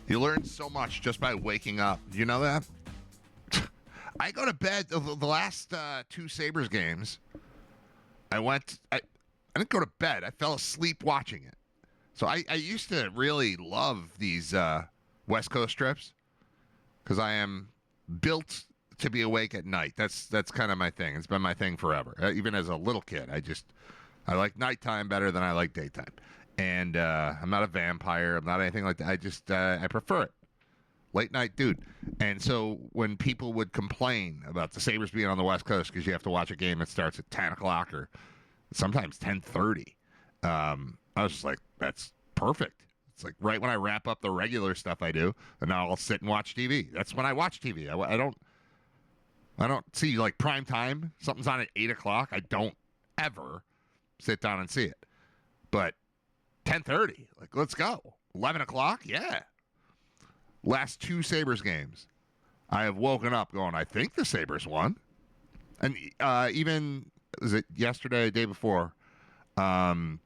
You learn so much just by waking up. You know that? I go to bed the last two Sabres games. I didn't go to bed. I fell asleep watching it. So I used to really love these West Coast trips because I am built to be awake at night. That's kind of my thing. It's been my thing forever. Even as a little kid, I like nighttime better than I like daytime. And I'm not a vampire. I'm not anything like that. I prefer it. Late night dude. And so when people would complain about the Sabres being on the West Coast because you have to watch a game that starts at 10 o'clock or sometimes 10:30, I was just like, that's perfect. It's like right when I wrap up the regular stuff I do, and now I'll sit and watch TV. That's when I watch TV. I don't see like prime time. Something's on at 8 o'clock. I don't ever sit down and see it. But 10:30, like, let's go. 11 o'clock, yeah. Last two Sabres games, I have woken up going, I think the Sabres won. And even, was it yesterday, the day before, I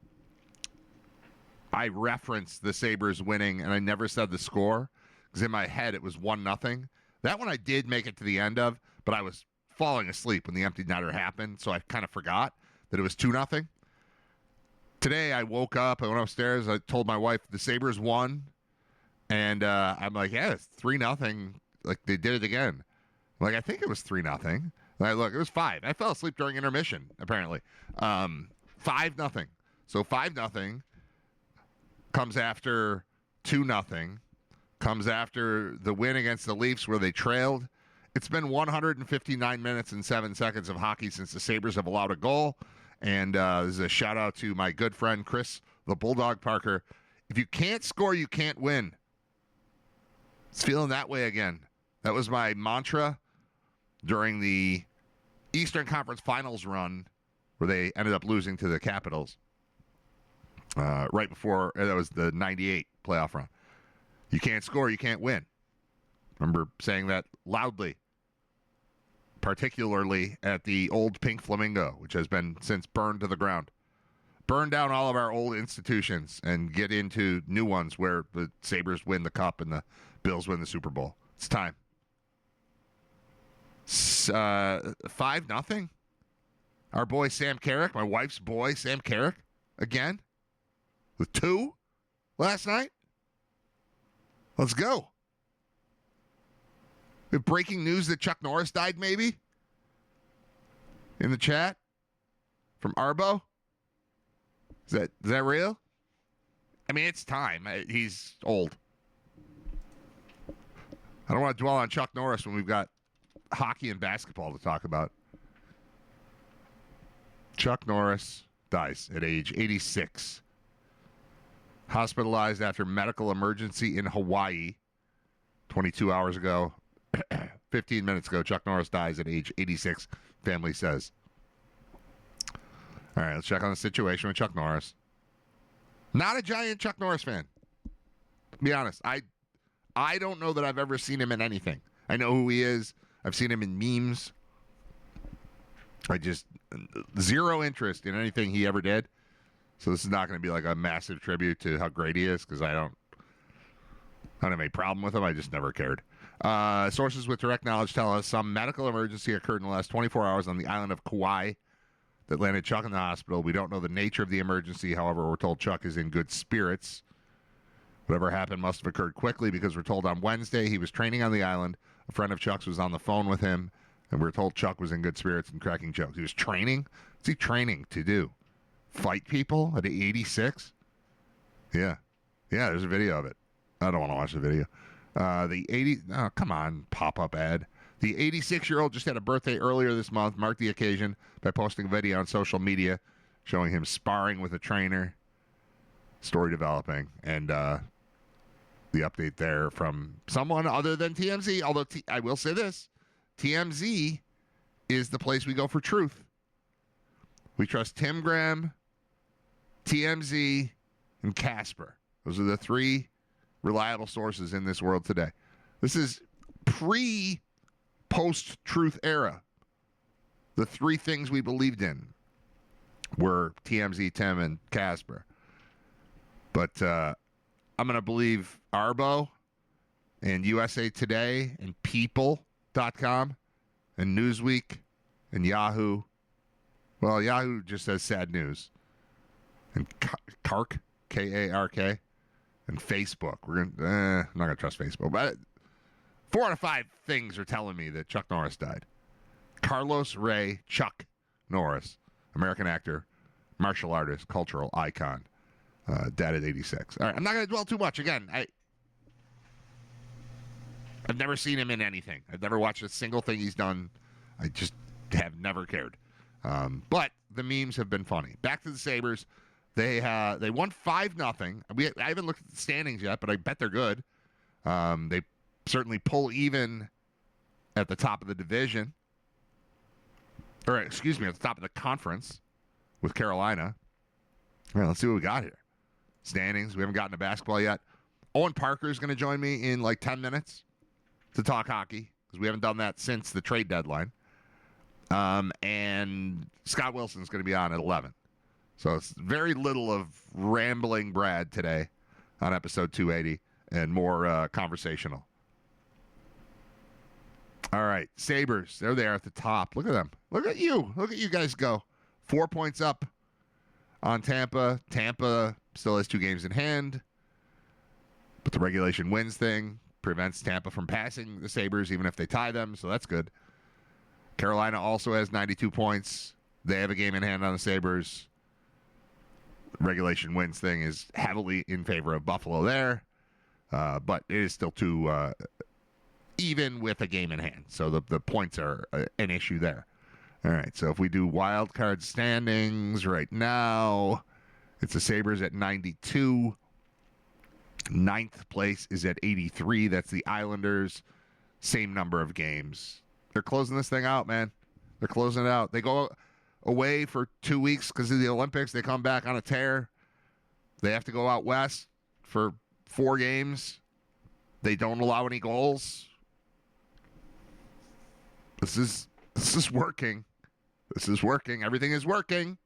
referenced the Sabres winning, and I never said the score, because in my head it was 1-0. That one I did make it to the end of, but I was falling asleep when the empty netter happened, so I kind of forgot that it was 2-0. Today I woke up, I went upstairs, I told my wife the Sabres won. And I'm like, yeah, it's 3-0. Like, they did it again. I'm like, I think it was 3-0. And I look, it was 5. I fell asleep during intermission, apparently. 5-0. So 5-0 comes after 2-0, comes after the win against the Leafs where they trailed. It's been 159 minutes and 7 seconds of hockey since the Sabres have allowed a goal. And this is a shout out to my good friend Chris, the Bulldog Parker. If you can't score, you can't win. It's feeling that way again. That was my mantra during the Eastern Conference Finals run where they ended up losing to the Capitals right before. That was the 98 playoff run. You can't score, you can't win. Remember saying that loudly, particularly at the old Pink Flamingo, which has been since burned to the ground. Burn down all of our old institutions and get into new ones where the Sabres win the Cup and the Bills win the Super Bowl. It's time. 5-0. Our boy Sam Carrick, my wife's boy Sam Carrick, again with 2 last night. Let's go. We have breaking news that Chuck Norris died, maybe? In the chat from Arbo. Is that real? I mean, it's time. He's old. I don't want to dwell on Chuck Norris when we've got hockey and basketball to talk about. Chuck Norris dies at age 86. Hospitalized after medical emergency in Hawaii 22 hours ago. 15 minutes ago, Chuck Norris dies at age 86, family says. All right, let's check on the situation with Chuck Norris. Not a giant Chuck Norris fan. To be honest, I don't know that I've ever seen him in anything. I know who he is. I've seen him in memes. I just zero interest in anything he ever did. So this is not going to be like a massive tribute to how great he is because I don't have any problem with him. I just never cared. Sources with direct knowledge tell us some medical emergency occurred in the last 24 hours on the island of Kauai that landed Chuck in the hospital. We don't know the nature of the emergency. However, we're told Chuck is in good spirits. Whatever happened must have occurred quickly because we're told on Wednesday he was training on the island. A friend of Chuck's was on the phone with him, and we're told Chuck was in good spirits and cracking jokes. He was training? What's he training to do? Fight people at 86? Yeah, there's a video of it. I don't want to watch the video. Come on, pop-up ad. The 86-year-old just had a birthday earlier this month, marked the occasion by posting a video on social media showing him sparring with a trainer. Story developing. And the update there from someone other than TMZ, although I will say this, TMZ is the place we go for truth. We trust Tim Graham, TMZ, and Casper. Those are the 3 reliable sources in this world today. This is post-truth era. The 3 things we believed in were TMZ, Tim, and Casper. But I'm going to believe Arbo and USA Today and People.com and Newsweek and Yahoo. Well, Yahoo just says sad news. And Kark, K-A-R-K, and Facebook. I'm not going to trust Facebook. But 4 out of 5 things are telling me that Chuck Norris died. Carlos Ray Chuck Norris, American actor, martial artist, cultural icon, dead at 86. All right, I'm not going to dwell too much. Again, I've never seen him in anything. I've never watched a single thing he's done. I just have never cared. But the memes have been funny. Back to the Sabres. They won 5-0. I haven't looked at the standings yet, but I bet they're good. They certainly pull even at the top of the division. Or, excuse me, at the top of the conference with Carolina. All right, let's see what we got here. Standings. We haven't gotten to basketball yet. Owen Parker is going to join me in like 10 minutes to talk hockey because we haven't done that since the trade deadline. And Scott Wilson's going to be on at 11. So it's very little of rambling Brad today on episode 280 and more conversational. All right, Sabres, they're there at the top. Look at them. Look at you. Look at you guys go. 4 points up on Tampa. Tampa still has 2 games in hand. But the regulation wins thing prevents Tampa from passing the Sabres even if they tie them, so that's good. Carolina also has 92 points. They have a game in hand on the Sabres. Regulation wins thing is heavily in favor of Buffalo there. But it is still too even with a game in hand. So the points are an issue there. All right, so if we do wild card standings right now, it's the Sabres at 92. 9th place is at 83. That's the Islanders. Same number of games. They're closing this thing out, man. They're closing it out. They go away for 2 weeks because of the Olympics. They come back on a tear. They have to go out west for 4 games. They don't allow any goals. This is working. This is working. Everything is working.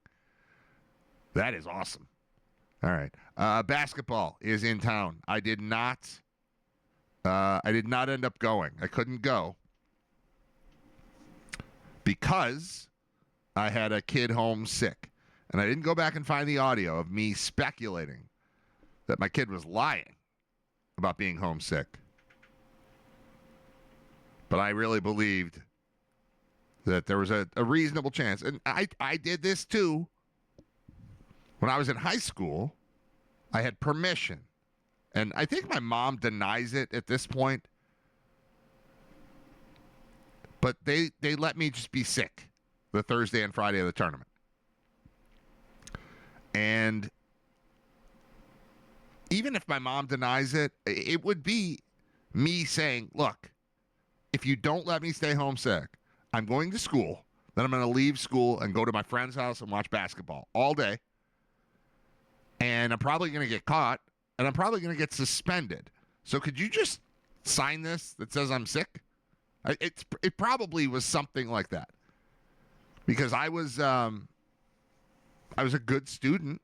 That is awesome. All right. Basketball is in town. I did not end up going. I couldn't go because I had a kid home sick. And I didn't go back and find the audio of me speculating that my kid was lying about being homesick. But I really believed that there was a reasonable chance. And I did this too. When I was in high school, I had permission. And I think my mom denies it at this point. But they let me just be sick the Thursday and Friday of the tournament. And even if my mom denies it, it would be me saying, look, if you don't let me stay home sick, I'm going to school. Then I'm going to leave school and go to my friend's house and watch basketball all day. And I'm probably going to get caught, and I'm probably going to get suspended. So could you just sign this that says I'm sick? It probably was something like that. Because I was a good student,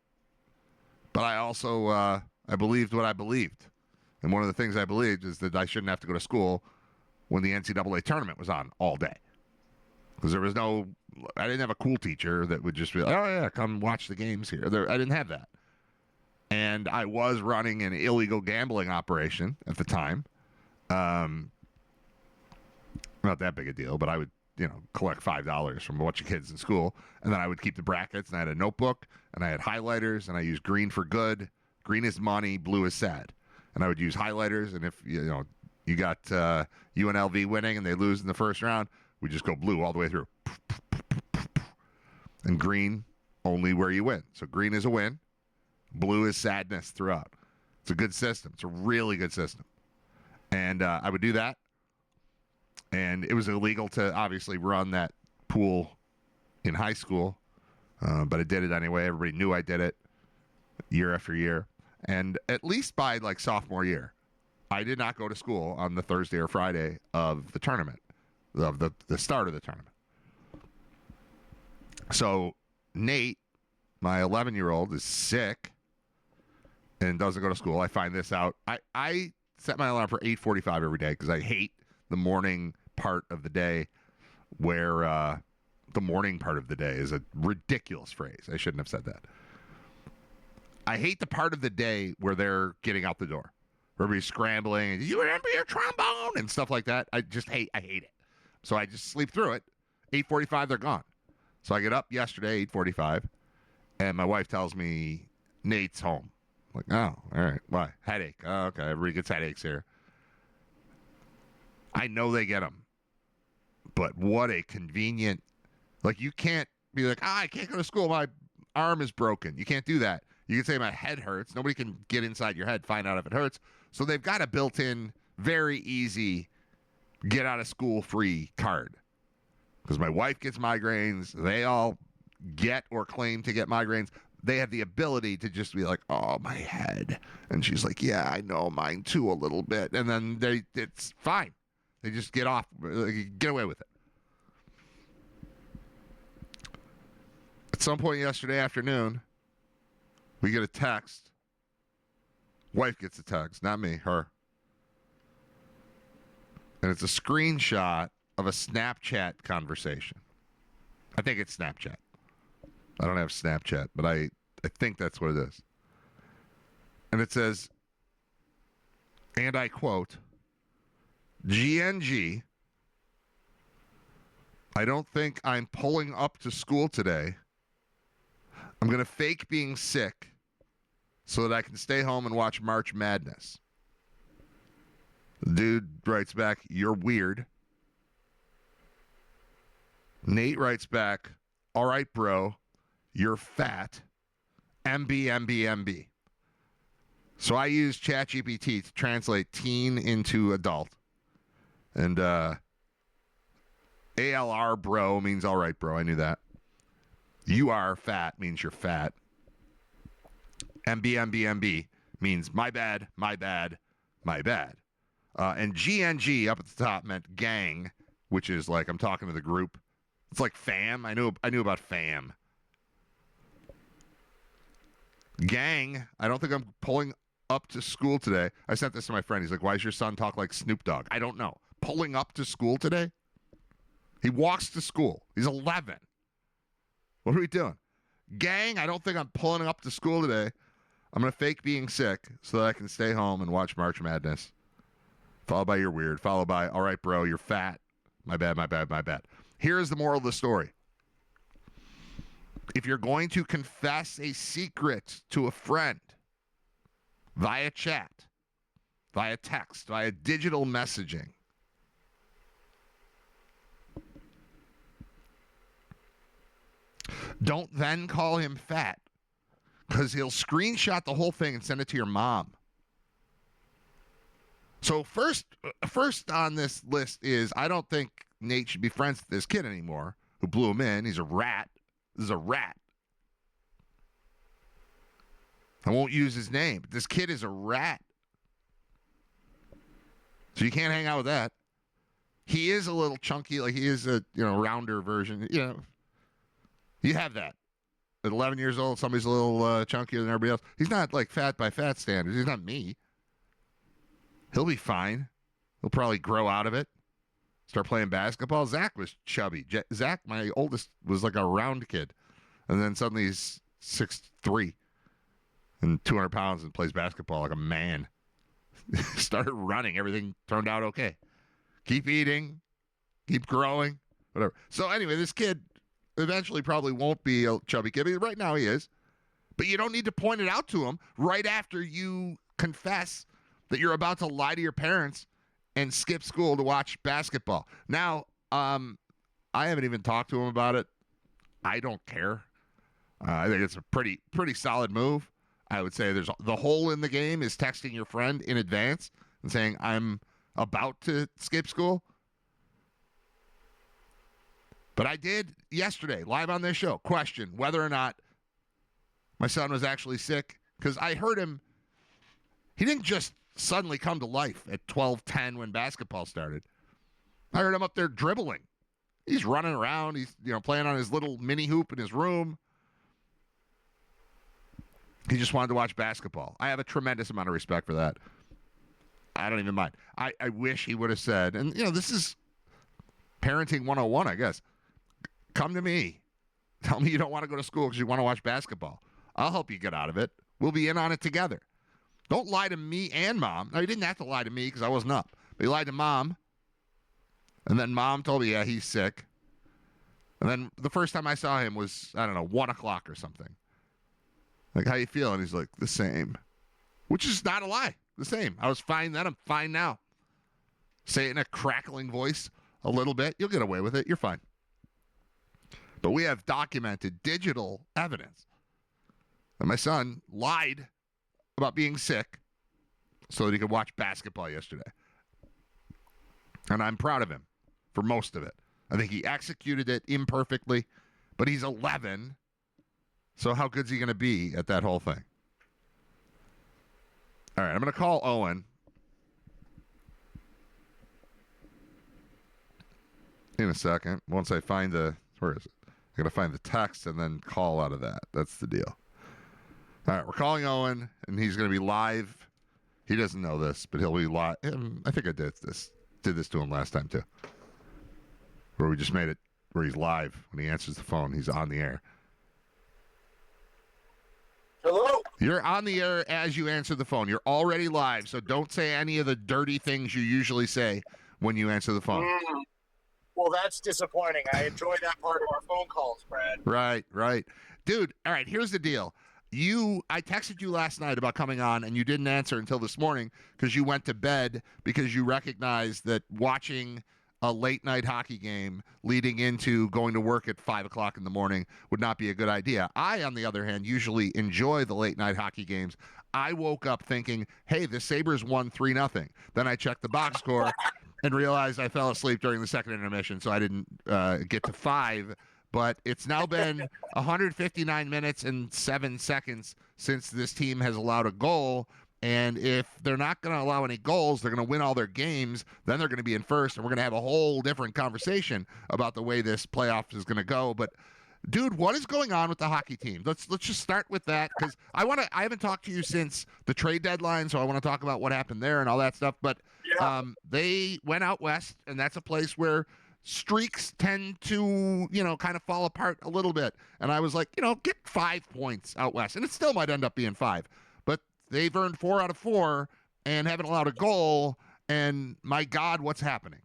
but I also I believed what I believed. And one of the things I believed is that I shouldn't have to go to school when the NCAA tournament was on all day. Because I didn't have a cool teacher that would just be like, oh yeah, come watch the games here. I didn't have that. And I was running an illegal gambling operation at the time. Not that big a deal, but I would, collect $5 from a bunch of kids in school. And then I would keep the brackets, and I had a notebook, and I had highlighters, and I used green for good. Green is money, blue is sad. And I would use highlighters, and if, you got UNLV winning and they lose in the first round, we just go blue all the way through. And green, only where you win. So green is a win. Blue is sadness throughout. It's a good system. It's a really good system. And I would do that. And it was illegal to obviously run that pool in high school. But I did it anyway. Everybody knew I did it year after year. And at least by sophomore year, I did not go to school on the Thursday or Friday of the tournament, of the start of the tournament. So Nate, my 11-year-old, is sick and doesn't go to school. I find this out. I set my alarm for 8:45 every day because I hate the morning part of the day where the morning part of the day is a ridiculous phrase. I shouldn't have said that. I hate the part of the day where they're getting out the door. Everybody's scrambling. And, you remember your trombone? And stuff like that. I hate it. So I just sleep through it. 8:45, they're gone. So I get up yesterday, 8:45, and my wife tells me Nate's home. I'm like, oh, all right. Why? Headache. Oh, okay. Everybody gets headaches here. I know they get them. But what a convenient... Like, you can't be like, I can't go to school. My arm is broken. You can't do that. You can say my head hurts. Nobody can get inside your head, find out if it hurts. So they've got a built-in, very easy, get out of school free card. Because my wife gets migraines. They all get or claim to get migraines. They have the ability to just be like, oh, my head. And she's like, yeah, I know, mine too a little bit. And then it's fine. They just get off, get away with it. At some point yesterday afternoon, we get a text. Wife gets a text, not me, her. And it's a screenshot of a Snapchat conversation. I think it's Snapchat. I don't have Snapchat, but I think that's what it is. And it says, and I quote, GNG, I don't think I'm pulling up to school today. I'm going to fake being sick so that I can stay home and watch March Madness. The dude writes back, you're weird. Nate writes back, all right, bro, you're fat. MB, MB, MB. So I use ChatGPT to translate teen into adult. And ALR, bro, means all right, bro. I knew that. You are fat means you're fat. MB, MB, MB means my bad, my bad, my bad. And GNG up at the top meant gang, which is like I'm talking to the group. It's like fam. I knew about fam. Gang, I don't think I'm pulling up to school today. I sent this to my friend. He's like, why does your son talk like Snoop Dogg? I don't know. Pulling up to school today? He walks to school. He's 11. What are we doing? Gang, I don't think I'm pulling up to school today. I'm going to fake being sick so that I can stay home and watch March Madness. Followed by you're weird. Followed by, all right, bro, you're fat. My bad, my bad, my bad. Here is the moral of the story. If you're going to confess a secret to a friend via chat, via text, via digital messaging, don't then call him fat because he'll screenshot the whole thing and send it to your mom. So first on this list is I don't think Nate should be friends with this kid anymore who blew him in. He's a rat. This is a rat. I won't use his name, but this kid is a rat. So you can't hang out with that. He is a little chunky, like he is a rounder version. You have that. At 11 years old, somebody's a little chunkier than everybody else. He's not like fat by fat standards. He's not me. He'll be fine. He'll probably grow out of it. Start playing basketball. Zach was chubby. Zach, my oldest, was like a round kid. And then suddenly he's 6'3" and 200 pounds and plays basketball like a man. Started running. Everything turned out okay. Keep eating. Keep growing. Whatever. So anyway, this kid eventually probably won't be a chubby kid. Right now he is. But you don't need to point it out to him right after you confess that you're about to lie to your parents and skip school to watch basketball. Now, I haven't even talked to him about it. I don't care. I think it's a pretty solid move. I would say the hole in the game is texting your friend in advance and saying, I'm about to skip school. But I did yesterday, live on this show, question whether or not my son was actually sick. Because I heard him. He didn't just suddenly come to life at 12:10 when basketball started. I heard him up there dribbling. He's running around. He's playing on his little mini hoop in his room. He just wanted to watch basketball. I have a tremendous amount of respect for that. I don't even mind. I wish he would have said, and this is parenting 101, I guess. Come to me. Tell me you don't want to go to school because you want to watch basketball. I'll help you get out of it. We'll be in on it together. Don't lie to me and Mom. Now, he didn't have to lie to me because I wasn't up. But he lied to Mom. And then Mom told me, yeah, he's sick. And then the first time I saw him was, 1 o'clock or something. Like, how you feeling? He's like, the same. Which is not a lie. The same. I was fine then. I'm fine now. Say it in a crackling voice a little bit. You'll get away with it. You're fine. But we have documented digital evidence that my son lied about being sick so that he could watch basketball yesterday. And I'm proud of him for most of it. I think he executed it imperfectly, but he's 11. So how good's he going to be at that whole thing? All right, I'm going to call Owen. In a second. Once I find where is it? I got to find the text and then call out of that. That's the deal. All right, we're calling Owen, and he's going to be live. He doesn't know this, but he'll be live. I think I did this to him last time, too. Where we just made it where he's live. When he answers the phone, he's on the air. Hello? You're on the air as you answer the phone. You're already live, so don't say any of the dirty things you usually say when you answer the phone. Well, that's disappointing. I enjoy that part of our phone calls, Brad. Right. Dude, all right, here's the deal. I texted you last night about coming on, and you didn't answer until this morning because you went to bed because you recognized that watching a late-night hockey game leading into going to work at 5 o'clock in the morning would not be a good idea. I, on the other hand, usually enjoy the late-night hockey games. I woke up thinking, hey, the Sabres won 3-0. Then I checked the box score and realized I fell asleep during the second intermission, so I didn't get to 5. But it's now been 159 minutes and 7 seconds since this team has allowed a goal. And if they're not going to allow any goals, they're going to win all their games. Then they're going to be in first, and we're going to have a whole different conversation about the way this playoff is going to go. But, dude, what is going on with the hockey team? Let's just start with that because I haven't talked to you since the trade deadline, so I want to talk about what happened there and all that stuff. But they went out west, and that's a place where streaks tend to, kind of fall apart a little bit. And I was like, get 5 points out west, and it still might end up being 5. They've earned 4 out of 4 and haven't allowed a goal. And my God, what's happening?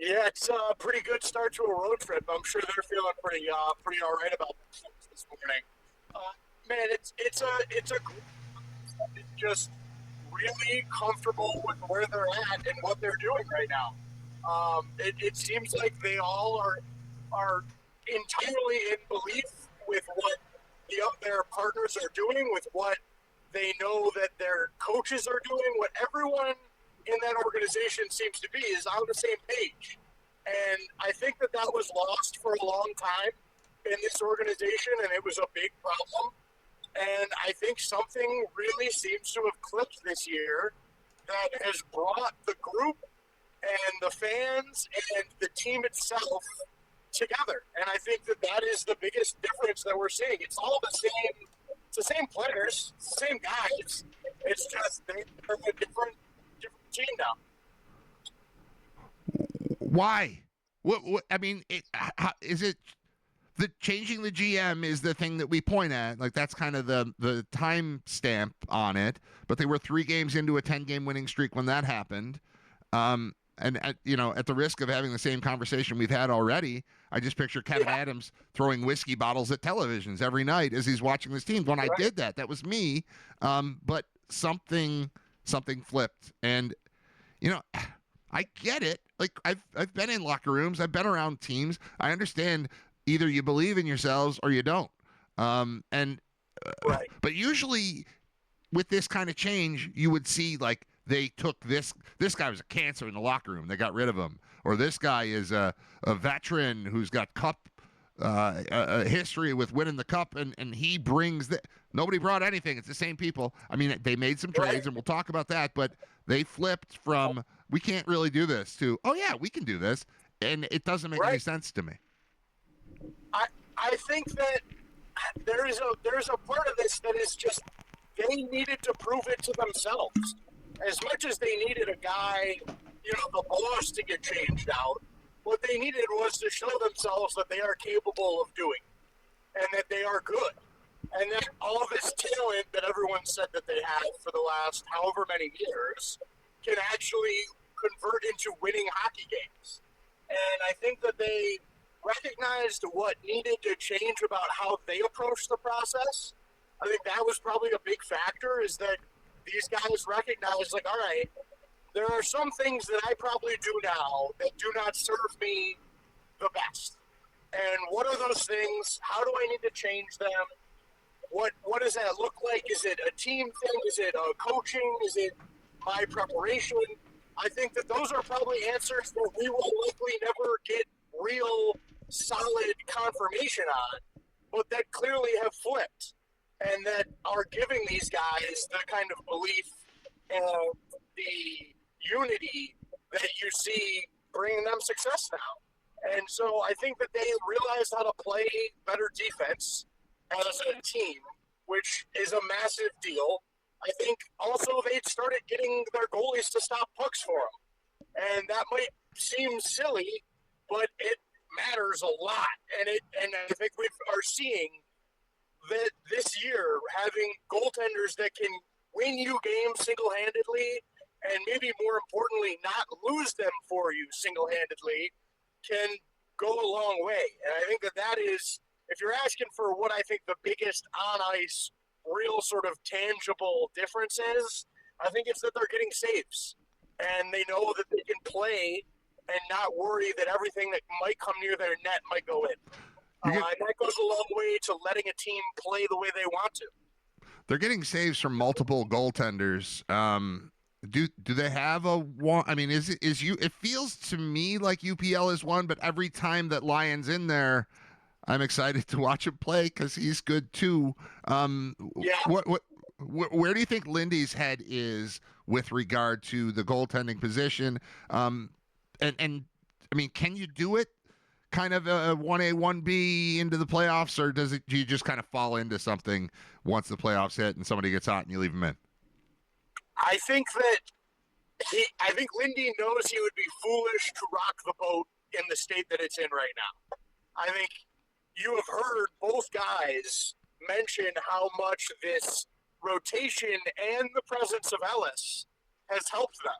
Yeah, it's a pretty good start to a road trip. I'm sure they're feeling pretty all right about this morning. Man, it's a group that's just really comfortable with where they're at and what they're doing right now. It seems like they all are entirely in belief with what their partners are doing, with what they know that their coaches are doing. What everyone in that organization seems to be is on the same page. And I think that was lost for a long time in this organization, and it was a big problem. And I think something really seems to have clicked this year that has brought the group and the fans and the team itself together. And I think that is the biggest difference that we're seeing. It's all the same. It's the same players, it's the same guys. It's just they're a different team now. Why? What I mean, is it the changing the GM is the thing that we point at? Like that's kind of the time stamp on it. But they were 3 games into a 10-game winning streak when that happened. And at the risk of having the same conversation we've had already, I just picture Kevin Adams throwing whiskey bottles at televisions every night as he's watching this team. When I did that was me. But something flipped, and I get it. Like I've been in locker rooms, I've been around teams. I understand either you believe in yourselves or you don't. But usually with this kind of change, you would see like. They took this guy was a cancer in the locker room. They got rid of him. Or this guy is a veteran who's got cup a history with winning the cup, and he brings nobody brought anything. It's the same people. I mean, they made some trades, and we'll talk about that, but they flipped from we can't really do this to, oh, yeah, we can do this, and it doesn't make any sense to me. I think that there's a part of this that is just they needed to prove it to themselves. as much as they needed a guy, the boss to get changed out, what they needed was to show themselves that they are capable of doing and that they are good. And that all this talent that everyone said that they had for the last however many years can actually convert into winning hockey games. And I think that they recognized what needed to change about how they approach the process. I think that was probably a big factor, is that these guys recognized, like, all right, there are some things that I probably do now that do not serve me the best. And what are those things? How do I need to change them? What does that look like? Is it a team thing? Is it coaching? Is it my preparation? I think that those are probably answers that we will likely never get real solid confirmation on, but that clearly have flipped and that are giving these guys the kind of belief and the unity that you see bringing them success now. And so I think that they realized how to play better defense as a team, which is a massive deal. I think also they started getting their goalies to stop pucks for them. And that might seem silly, but it matters a lot. And I think we are seeing that this year, having goaltenders that can win you games single-handedly and maybe more importantly, not lose them for you single-handedly can go a long way. And I think that is, if you're asking for what I think the biggest on-ice, real sort of tangible difference is, I think it's that they're getting saves. And they know that they can play and not worry that everything that might come near their net might go in. And that goes a long way to letting a team play the way they want to. They're getting saves from multiple goaltenders. Do they have a one? I mean, it feels to me like UPL is one, but every time that Lyon's in there, I'm excited to watch him play because he's good too. Where do you think Lindy's head is with regard to the goaltending position? And I mean, can you do it kind of a 1A, 1B into the playoffs, or do you just kind of fall into something once the playoffs hit and somebody gets hot and you leave them in? I think Lindy knows he would be foolish to rock the boat in the state that it's in right now. I think you have heard both guys mention how much this rotation and the presence of Ellis has helped them.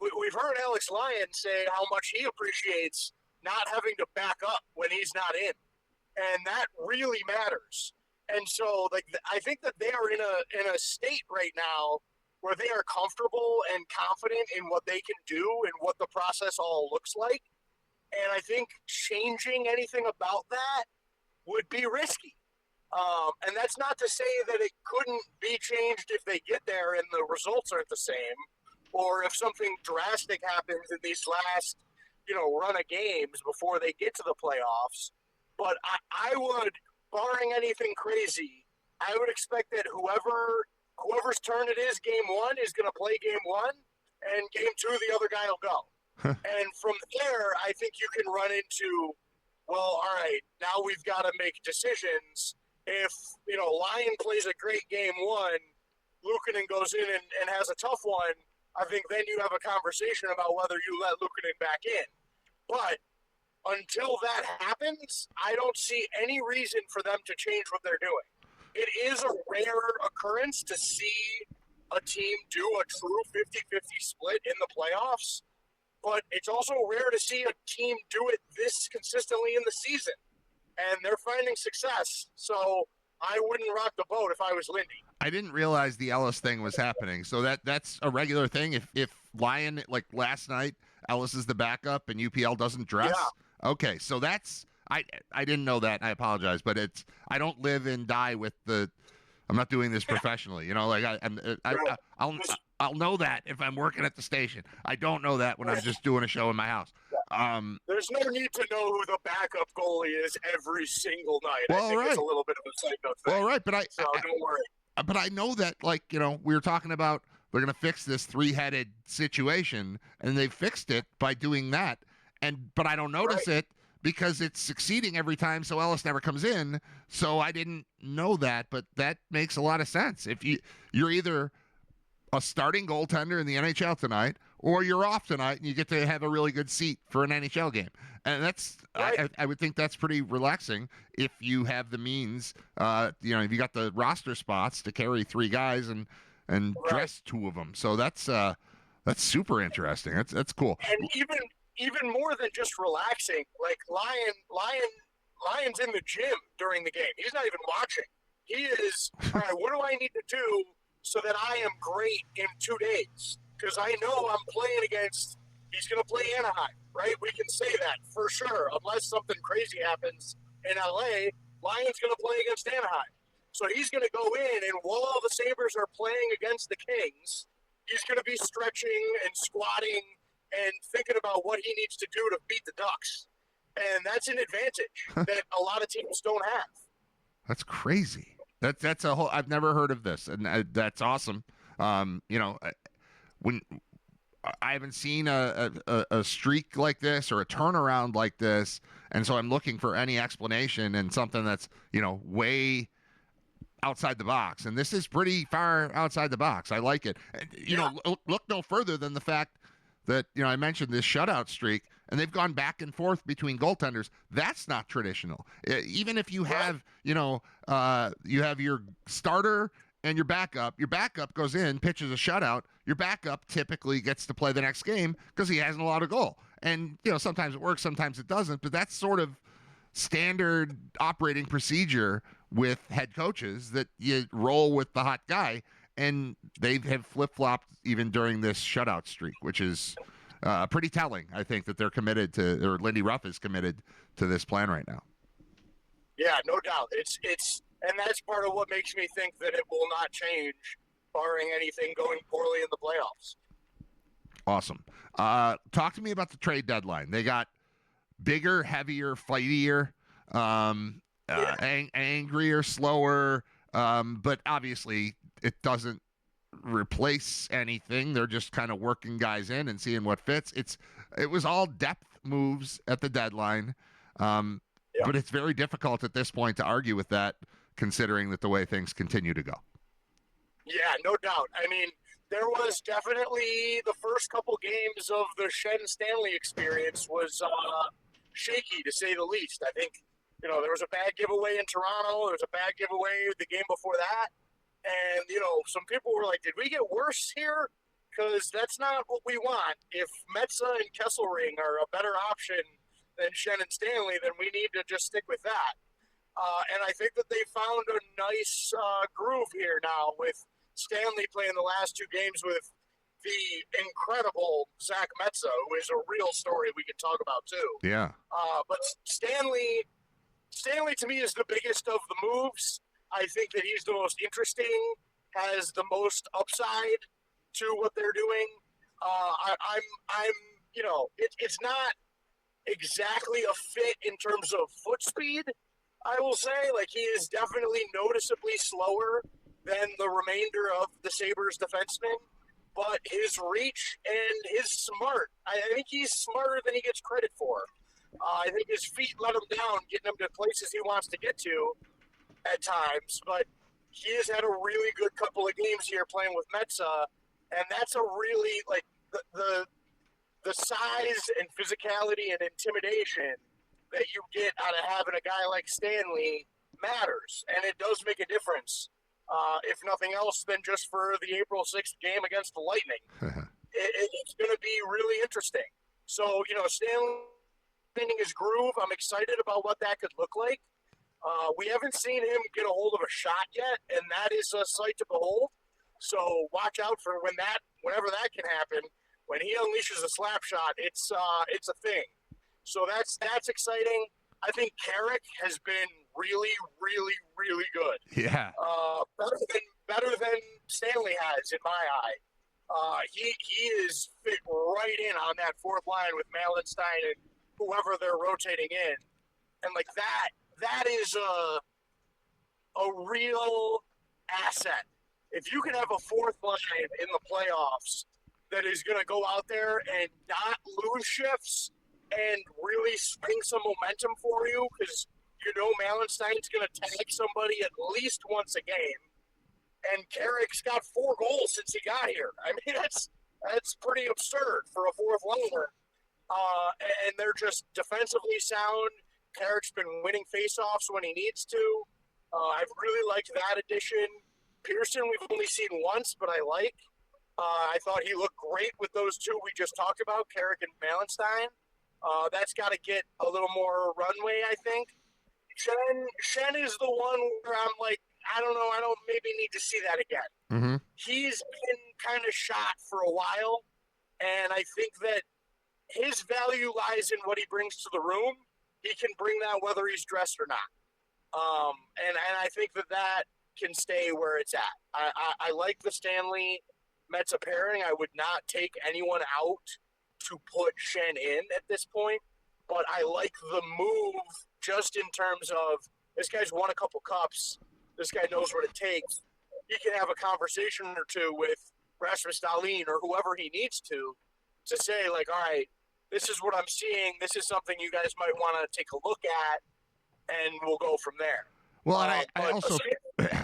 We've heard Alex Lyon say how much he appreciates not having to back up when he's not in, and that really matters. And so, I think that they are in a state right now where they are comfortable and confident in what they can do and what the process all looks like. And I think changing anything about that would be risky. And that's not to say that it couldn't be changed if they get there and the results aren't the same, or if something drastic happens in these last, run of games before they get to the playoffs. But I would, barring anything crazy, I would expect that whoever's turn it is game one is going to play game one, and game two, the other guy will go. And from there, I think you can run into, well, all right, now we've got to make decisions. If, Lyon plays a great game one, Luukkonen goes in and has a tough one, I think then you have a conversation about whether you let Luukkonen back in. But until that happens, I don't see any reason for them to change what they're doing. It is a rare occurrence to see a team do a true 50-50 split in the playoffs, but it's also rare to see a team do it this consistently in the season. And they're finding success, so I wouldn't rock the boat if I was Lindy. I didn't realize the Ellis thing was happening. So that's a regular thing. If Lyon, like last night, Ellis is the backup and UPL doesn't dress. Yeah. Okay, so that's I didn't know that. I apologize, but I don't live and die with the. I'm not doing this professionally. I'll know that if I'm working at the station. I don't know that when I'm just doing a show in my house. There's no need to know who the backup goalie is every single night. Well, I think right. It's a little bit of a psycho thing. Well, right, but don't worry. But I know that, we were talking about they're going to fix this three-headed situation, and they fixed it by doing that. But I don't notice it because it's succeeding every time, so Ellis never comes in. So I didn't know that, but that makes a lot of sense. If you're either a starting goaltender in the NHL tonight, or you're off tonight and you get to have a really good seat for an NHL game. And that's, Right. I would think that's pretty relaxing if you have the means, if you got the roster spots to carry 3 guys and Right. dress 2 of them. So that's super interesting. That's cool. And even more than just relaxing, like Lion's in the gym during the game. He's not even watching. He is, all right, what do I need to do so that I am great in 2 days? Because I know I'm playing against, he's going to play Anaheim, right? We can say that for sure, unless something crazy happens in LA. Lion's going to play against Anaheim. So he's going to go in, and while the Sabres are playing against the Kings, he's going to be stretching and squatting and thinking about what he needs to do to beat the Ducks. And that's an advantage that a lot of teams don't have. That's crazy. That's a whole. I've never heard of this, and that's awesome. When I haven't seen a streak like this or a turnaround like this, and so I'm looking for any explanation and something that's way outside the box. And this is pretty far outside the box. I like it. Look no further than the fact that I mentioned this shutout streak, and they've gone back and forth between goaltenders. That's not traditional. Even if you have you have your starter and your backup goes in, pitches a shutout, your backup typically gets to play the next game because he hasn't allowed a goal. And sometimes it works, sometimes it doesn't, but that's sort of standard operating procedure with head coaches, that you roll with the hot guy. And they have flip-flopped even during this shutout streak, which is pretty telling. I think that they're committed to, or Lindy Ruff is committed to this plan right now. Yeah, no doubt. It's and that's part of what makes me think that it will not change, barring anything going poorly in the playoffs. Awesome. Talk to me about the trade deadline. They got bigger, heavier, fightier, angrier, slower, but obviously it doesn't replace anything. They're just kind of working guys in and seeing what fits. It was all depth moves at the deadline, but it's very difficult at this point to argue with that, considering that the way things continue to go. Yeah, no doubt. I mean, there was definitely the first couple games of the Shen Stanley experience was shaky, to say the least. I think, there was a bad giveaway in Toronto. There was a bad giveaway the game before that. And, some people were like, did we get worse here? Because that's not what we want. If Metza and Kesselring are a better option than Shen and Stanley, then we need to just stick with that. And I think that they found a nice groove here now with Stanley playing the last 2 games with the incredible Zach Metza, who is a real story we can talk about too. Yeah. But Stanley to me is the biggest of the moves. I think that he's the most interesting, has the most upside to what they're doing. It's not exactly a fit in terms of foot speed, I will say. Like, he is definitely noticeably slower than the remainder of the Sabres defensemen, but his reach and his smart, I think he's smarter than he gets credit for. I think his feet let him down, getting him to places he wants to get to at times, but he has had a really good couple of games here playing with Metza, and that's a really, like, the size and physicality and intimidation that you get out of having a guy like Stanley matters, and it does make a difference, if nothing else than just for the April 6th game against the Lightning. It's going to be really interesting. So, Stanley finding his groove, I'm excited about what that could look like. We haven't seen him get a hold of a shot yet, and that is a sight to behold. So watch out for whenever that can happen. When he unleashes a slap shot, it's a thing. So that's exciting. I think Carrick has been really, really, really good. Yeah. Better than Stanley has in my eye. He is fit right in on that fourth line with Malenstein and whoever they're rotating in, and like that is a real asset. If you can have a fourth line in the playoffs that is going to go out there and not lose shifts and really spring some momentum for you, because Malenstein's going to tag somebody at least once a game, and Carrick's got 4 goals since he got here. I mean, that's pretty absurd for a fourth liner. And they're just defensively sound. Carrick's been winning faceoffs when he needs to. I've really liked that addition. Pearson, we've only seen once, but I like. I thought he looked great with those two we just talked about, Carrick and Malenstein. That's got to get a little more runway, I think. Shen is the one where I'm like, I don't know, I don't maybe need to see that again. Mm-hmm. He's been kind of shot for a while, and I think that his value lies in what he brings to the room. He can bring that whether he's dressed or not. And I think that can stay where it's at. I like the Stanley Metsa pairing. I would not take anyone out to put Shen in at this point, but I like the move just in terms of this guy's won a couple cups. This guy knows what it takes. He can have a conversation or two with Rasmus Dahlin or whoever he needs to say, like, all right, this is what I'm seeing. This is something you guys might want to take a look at, and we'll go from there. Well, and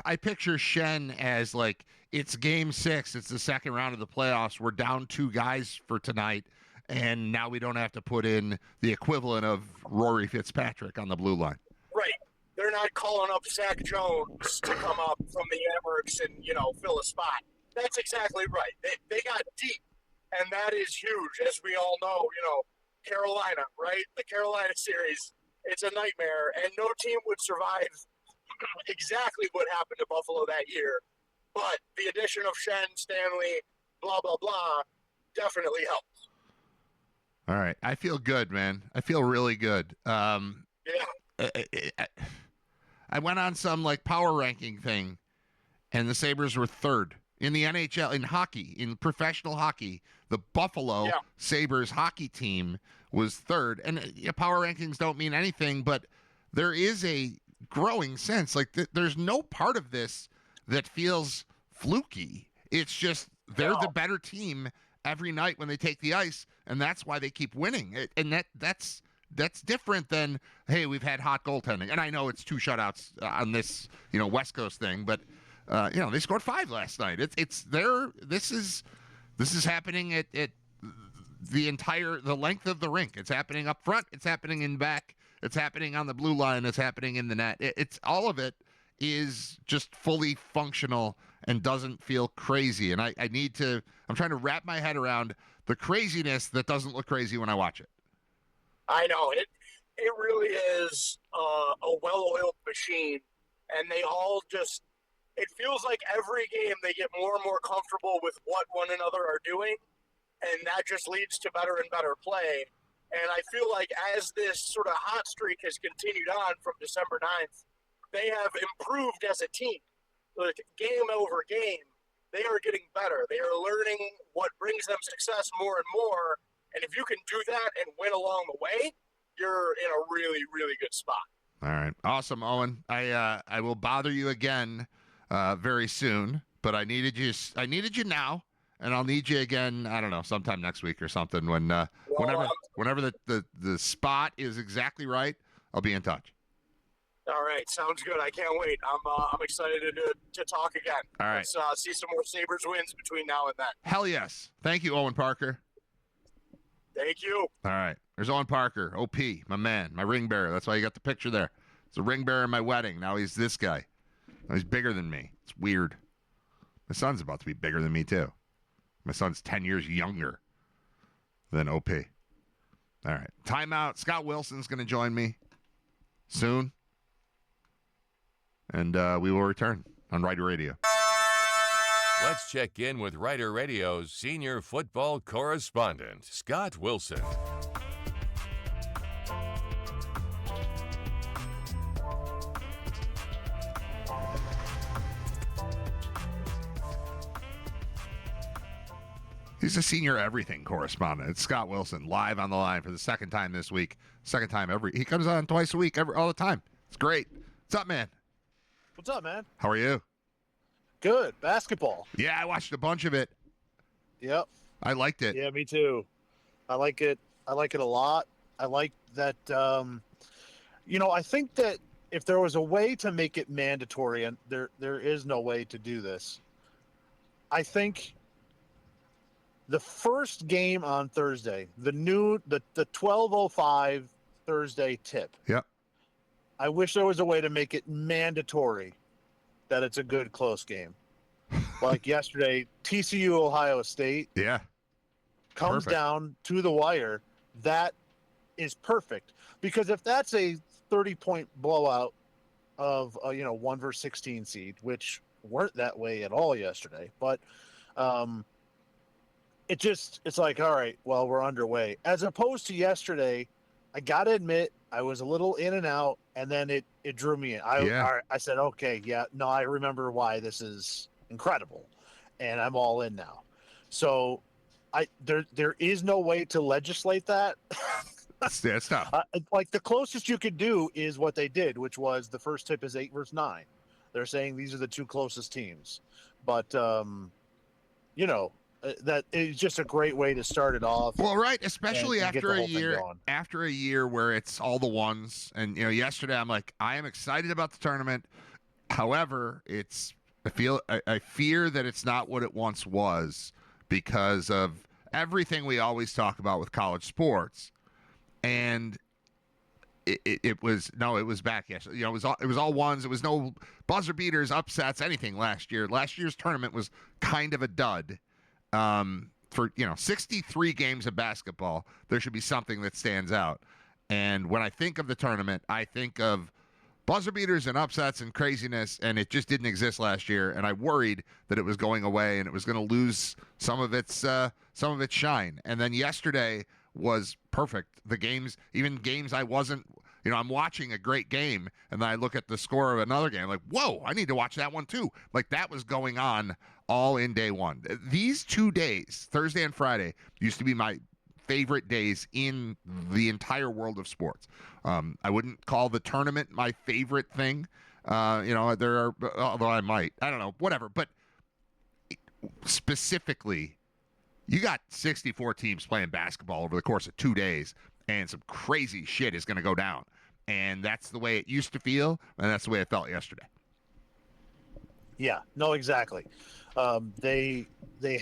I picture Shen as like, it's game 6. It's the second round of the playoffs. We're down 2 guys for tonight, and now we don't have to put in the equivalent of Rory Fitzpatrick on the blue line. Right. They're not calling up Zach Jones to come up from the Amherst and, fill a spot. That's exactly right. They got deep, and that is huge. As we all know, Carolina, right? The Carolina series, it's a nightmare, and no team would survive exactly what happened to Buffalo that year. But the addition of Shen, Stanley, blah, blah, blah, definitely helps. All right. I feel good, man. I feel really good. Yeah. I went on some like power ranking thing, and the Sabres were 3rd in the NHL, in hockey, in professional hockey. The Buffalo Sabres hockey team was 3rd. And power rankings don't mean anything, but there is a growing sense. Like there's no part of this that feels fluky. It's just they're the better team every night when they take the ice, and that's why they keep winning. And that's different than, hey, we've had hot goaltending. And I know it's 2 shutouts on this, West Coast thing, but they scored 5 last night. It's there. This is happening at the length of the rink. It's happening up front. It's happening in back. It's happening on the blue line. It's happening in the net. It's all of it is just fully functional and doesn't feel crazy. And I'm trying to wrap my head around the craziness that doesn't look crazy when I watch it. I know it really is a well-oiled machine, and they all just. It feels like every game they get more and more comfortable with what one another are doing, and that just leads to better and better play. And I feel like as this sort of hot streak has continued on from December 9th, they have improved as a team. Like game over game, they are getting better. They are learning what brings them success more and more. And if you can do that and win along the way, you're in a really, really good spot. All right. Awesome, Owen. I will bother you again very soon, but I needed you now, and I'll need you again, I don't know, sometime next week or something whenever the spot is exactly right, I'll be in touch. All right, sounds good. I can't wait. I'm excited to talk again. All right. Let's see some more Sabres wins between now and then. Hell yes. Thank you, Owen Parker. Thank you. All right. There's Owen Parker, OP, my man, my ring bearer. That's why you got the picture there. It's a ring bearer in my wedding. Now he's this guy. Now he's bigger than me. It's weird. My son's about to be bigger than me, too. My son's 10 years younger than OP. All right. Timeout. Scott Wilson's going to join me soon. And we will return on Riter Radio. Let's check in with Riter Radio's senior football correspondent, Scott Wilson. He's a senior everything correspondent. It's Scott Wilson, live on the line for the second time this week. Second time he comes on twice a week, all the time. It's great. What's up, man? What's up, man? How are you? Good. Basketball. Yeah, I watched a bunch of it. Yep. I liked it. Yeah, me too. I like it. I like it a lot. I like that. I think that if there was a way to make it mandatory, and there is no way to do this, I think the first game on Thursday, the 12:05 Thursday tip. Yep. I wish there was a way to make it mandatory that it's a good close game. Like yesterday, TCU Ohio State Yeah. comes Perfect. down to the wire. That is perfect, because if that's a 30-point blowout of 1 versus 16 seed, which weren't that way at all yesterday, but it's like, all right, well, we're underway. As opposed to yesterday, I gotta admit I was a little in and out, and then it drew me in. I said, okay, yeah, no, I remember why this is incredible, and I'm all in now. So there is no way to legislate that. Yeah, it's tough. Like the closest you could do is what they did, which was the first tip is 8 versus 9. They're saying these are the two closest teams, but that is just a great way to start it off. Well, right, especially and get after the a whole thing year, going. after a year where it's all the ones. And yesterday I'm like, I am excited about the tournament. However, I fear that it's not what it once was because of everything we always talk about with college sports. And it was back yesterday. It was all ones. It was no buzzer beaters, upsets, anything last year. Last year's tournament was kind of a dud. For 63 games of basketball, there should be something that stands out. And when I think of the tournament, I think of buzzer beaters and upsets and craziness, and it just didn't exist last year. And I worried that it was going away and it was going to lose some of its shine. And then yesterday was perfect. The games, even games I wasn't, I'm watching a great game, and then I look at the score of another game, like, whoa, I need to watch that one too. Like that was going on all in day one. These 2 days, Thursday and Friday, used to be my favorite days in the entire world of sports. I wouldn't call the tournament my favorite thing. There are, although I might, I don't know, whatever. But specifically, you got 64 teams playing basketball over the course of 2 days, and some crazy shit is going to go down. And that's the way it used to feel, and that's the way it felt yesterday. Yeah, no, exactly. They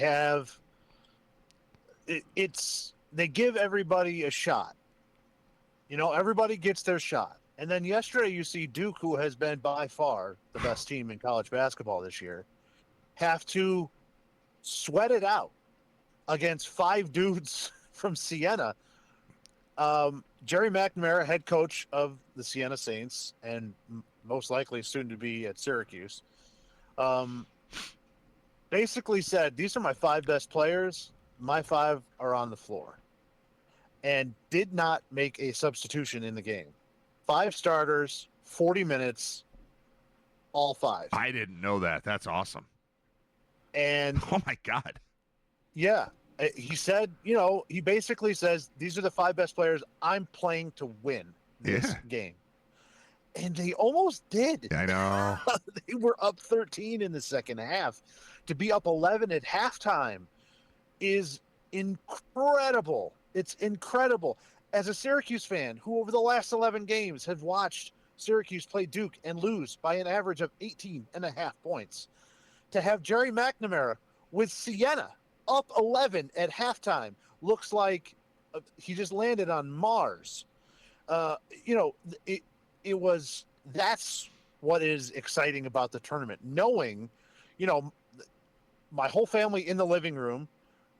have they give everybody a shot. Everybody gets their shot. And then yesterday you see Duke, who has been by far the best team in college basketball this year, have to sweat it out against 5 dudes from Siena. Jerry McNamara, head coach of the Siena Saints, and most likely soon to be at Syracuse, basically said, these are my 5 best players. My 5 are on the floor, and did not make a substitution in the game. 5 starters, 40 minutes, all 5. I didn't know that. That's awesome. And oh my God. Yeah. He said, he basically says, these are the 5 best players. I'm playing to win this game. And they almost did. I know. They were up 13 in the second half. To be up 11 at halftime is incredible. It's incredible. As a Syracuse fan who over the last 11 games have watched Syracuse play Duke and lose by an average of 18.5 points, to have Jerry McNamara with Siena up 11 at halftime looks like he just landed on Mars. That's what is exciting about the tournament. Knowing, my whole family in the living room,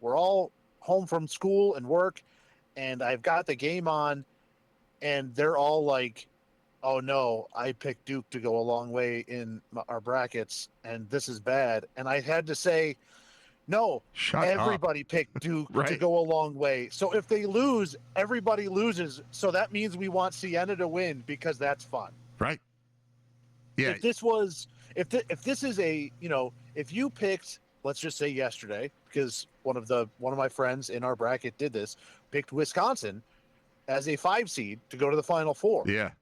we're all home from school and work, and I've got the game on, and they're all like, oh no, I picked Duke to go a long way in our brackets, and this is bad. And I had to say, no, everybody picked Duke to go a long way. So if they lose, everybody loses. So that means we want Siena to win because that's fun. Right. Yeah. If this is if you picked, let's just say yesterday, because one of my friends in our bracket did this, picked Wisconsin as a 5 seed to go to the Final Four. Yeah.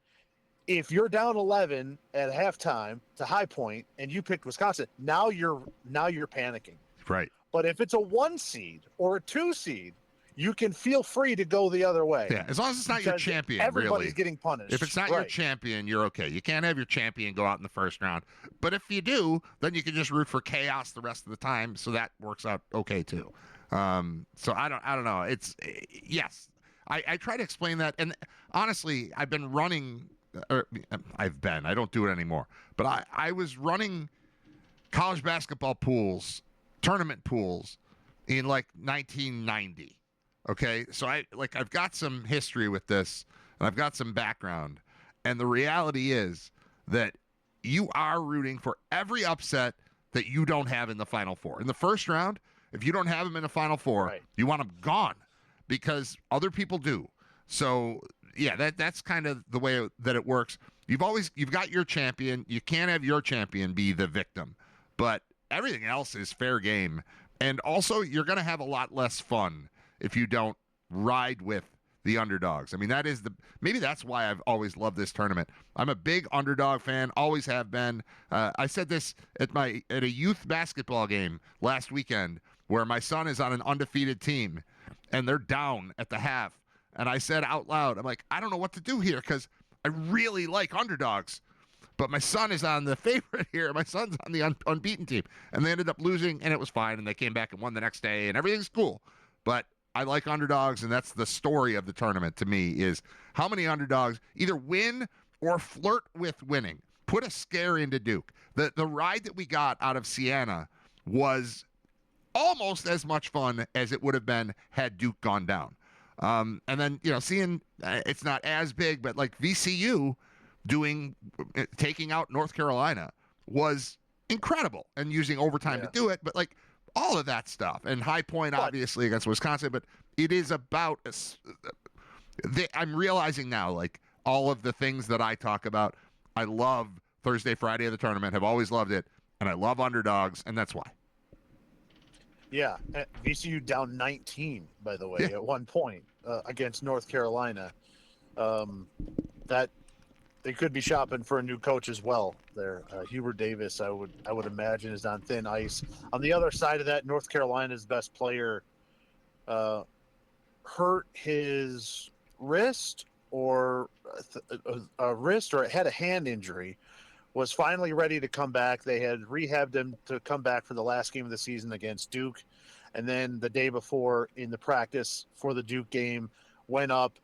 If you're down 11 at halftime to High Point and you picked Wisconsin, now you're panicking. Right. But if it's a 1 seed or a 2 seed, you can feel free to go the other way. Yeah, as long as it's not your because champion, everybody's really. getting punished. If it's not your champion, you're okay. You can't have your champion go out in the first round. But if you do, then you can just root for chaos the rest of the time, so that works out okay too. So I don't know. It's yes. I try to explain that, and honestly, I've been running. I don't do it anymore. But I was running college basketball pools, tournament pools, in like 1990. Okay, so I've got some history with this, and I've got some background, and the reality is that you are rooting for every upset that you don't have in the Final Four. In the first round, if you don't have them in the Final Four, right, you want them gone because other people do. So yeah, that's kind of the way that it works. You've got your champion. You can't have your champion be the victim, but everything else is fair game. And also, you're going to have a lot less fun if you don't ride with the underdogs. I mean, maybe that's why I've always loved this tournament. I'm a big underdog fan, always have been. I said this at a youth basketball game last weekend where my son is on an undefeated team and they're down at the half. And I said out loud, I'm like, I don't know what to do here because I really like underdogs. But my son is on the favorite here. My son's on the unbeaten team. And they ended up losing, and it was fine. And they came back and won the next day, and everything's cool. But I like underdogs, and that's the story of the tournament to me is how many underdogs either win or flirt with winning. Put a scare into Duke. The ride that we got out of Siena was almost as much fun as it would have been had Duke gone down. And then, seeing it's not as big, but like VCU taking out North Carolina was incredible and using overtime to do it. But like all of that stuff and High Point, obviously against Wisconsin, but it is about, I'm realizing now, like all of the things that I talk about, I love Thursday, Friday of the tournament, have always loved it. And I love underdogs. And that's why. Yeah. VCU down 19, by the way, at one point against North Carolina. That they could be shopping for a new coach as well there. Hubert Davis, I would imagine, is on thin ice. On the other side of that, North Carolina's best player hurt his wrist or had a hand injury, was finally ready to come back. They had rehabbed him to come back for the last game of the season against Duke. And then the day before in the practice for the Duke game, went up,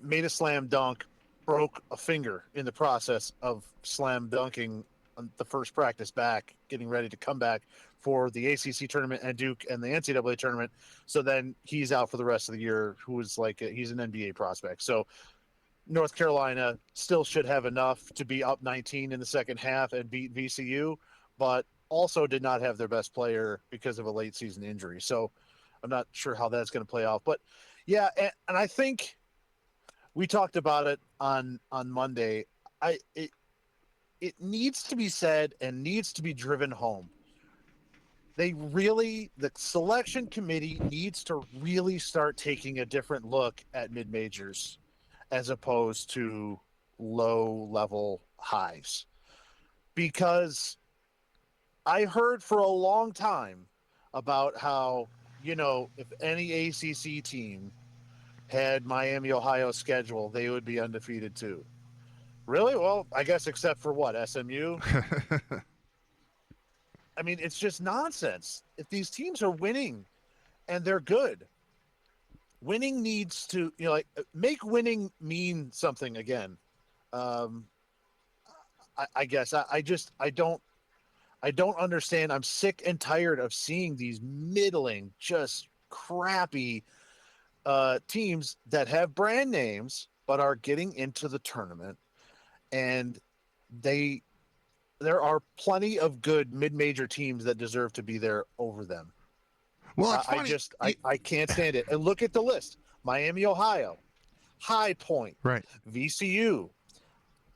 made a slam dunk, broke a finger in the process of slam dunking on the first practice back, getting ready to come back for the ACC tournament and Duke and the NCAA tournament. So then he's out for the rest of the year, he's an NBA prospect. So North Carolina still should have enough to be up 19 in the second half and beat VCU, but also did not have their best player because of a late season injury. So I'm not sure how that's going to play out, but yeah. And I think we talked about it on Monday. It needs to be said and needs to be driven home. The selection committee needs to really start taking a different look at mid-majors as opposed to low-level highs. Because I heard for a long time about how, if any ACC team had Miami, Ohio schedule, they would be undefeated too. Really? Well, I guess except for what? SMU? I mean, it's just nonsense. If these teams are winning and they're good, winning needs to, make winning mean something again. I guess I don't understand. I'm sick and tired of seeing these middling, just crappy teams that have brand names but are getting into the tournament, and there are plenty of good mid-major teams that deserve to be there over them. Well, it's funny. I can't stand it. And look at the list: Miami, Ohio, High Point, right, VCU.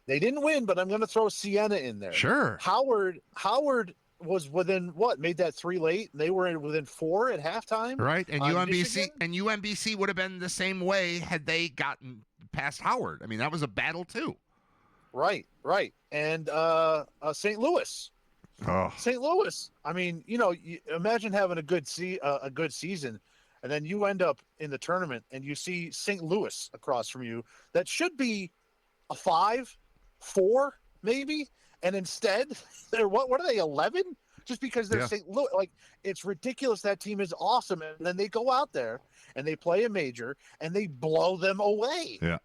They didn't win, but I'm going to throw Siena in there. Sure. Howard was within made that 3 late. They were within 4 at halftime. Right, and UMBC would have been the same way had they gotten past Howard. I mean, that was a battle too. Right. And St. Louis. Oh. St. Louis. I mean, you imagine having a good season, and then you end up in the tournament and you see St. Louis across from you that should be a 5, 4 maybe, and instead they're what are they, 11? Just because they're Yeah. St. Louis, like, it's ridiculous. That team is awesome, and then they go out there and they play a major and they blow them away. Yeah.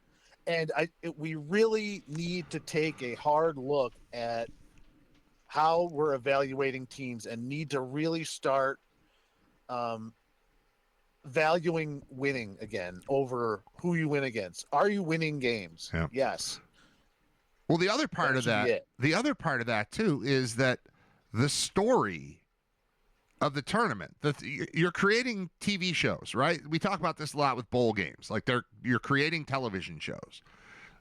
And we really need to take a hard look at how we're evaluating teams and need to really start valuing winning again over who you win against. Are you winning games? Yeah. Yes. Well, the other part of should be that, it. the other part of that too, is that the story of the tournament, you're creating TV shows, right? We talk about this a lot with bowl games. Like you're creating television shows.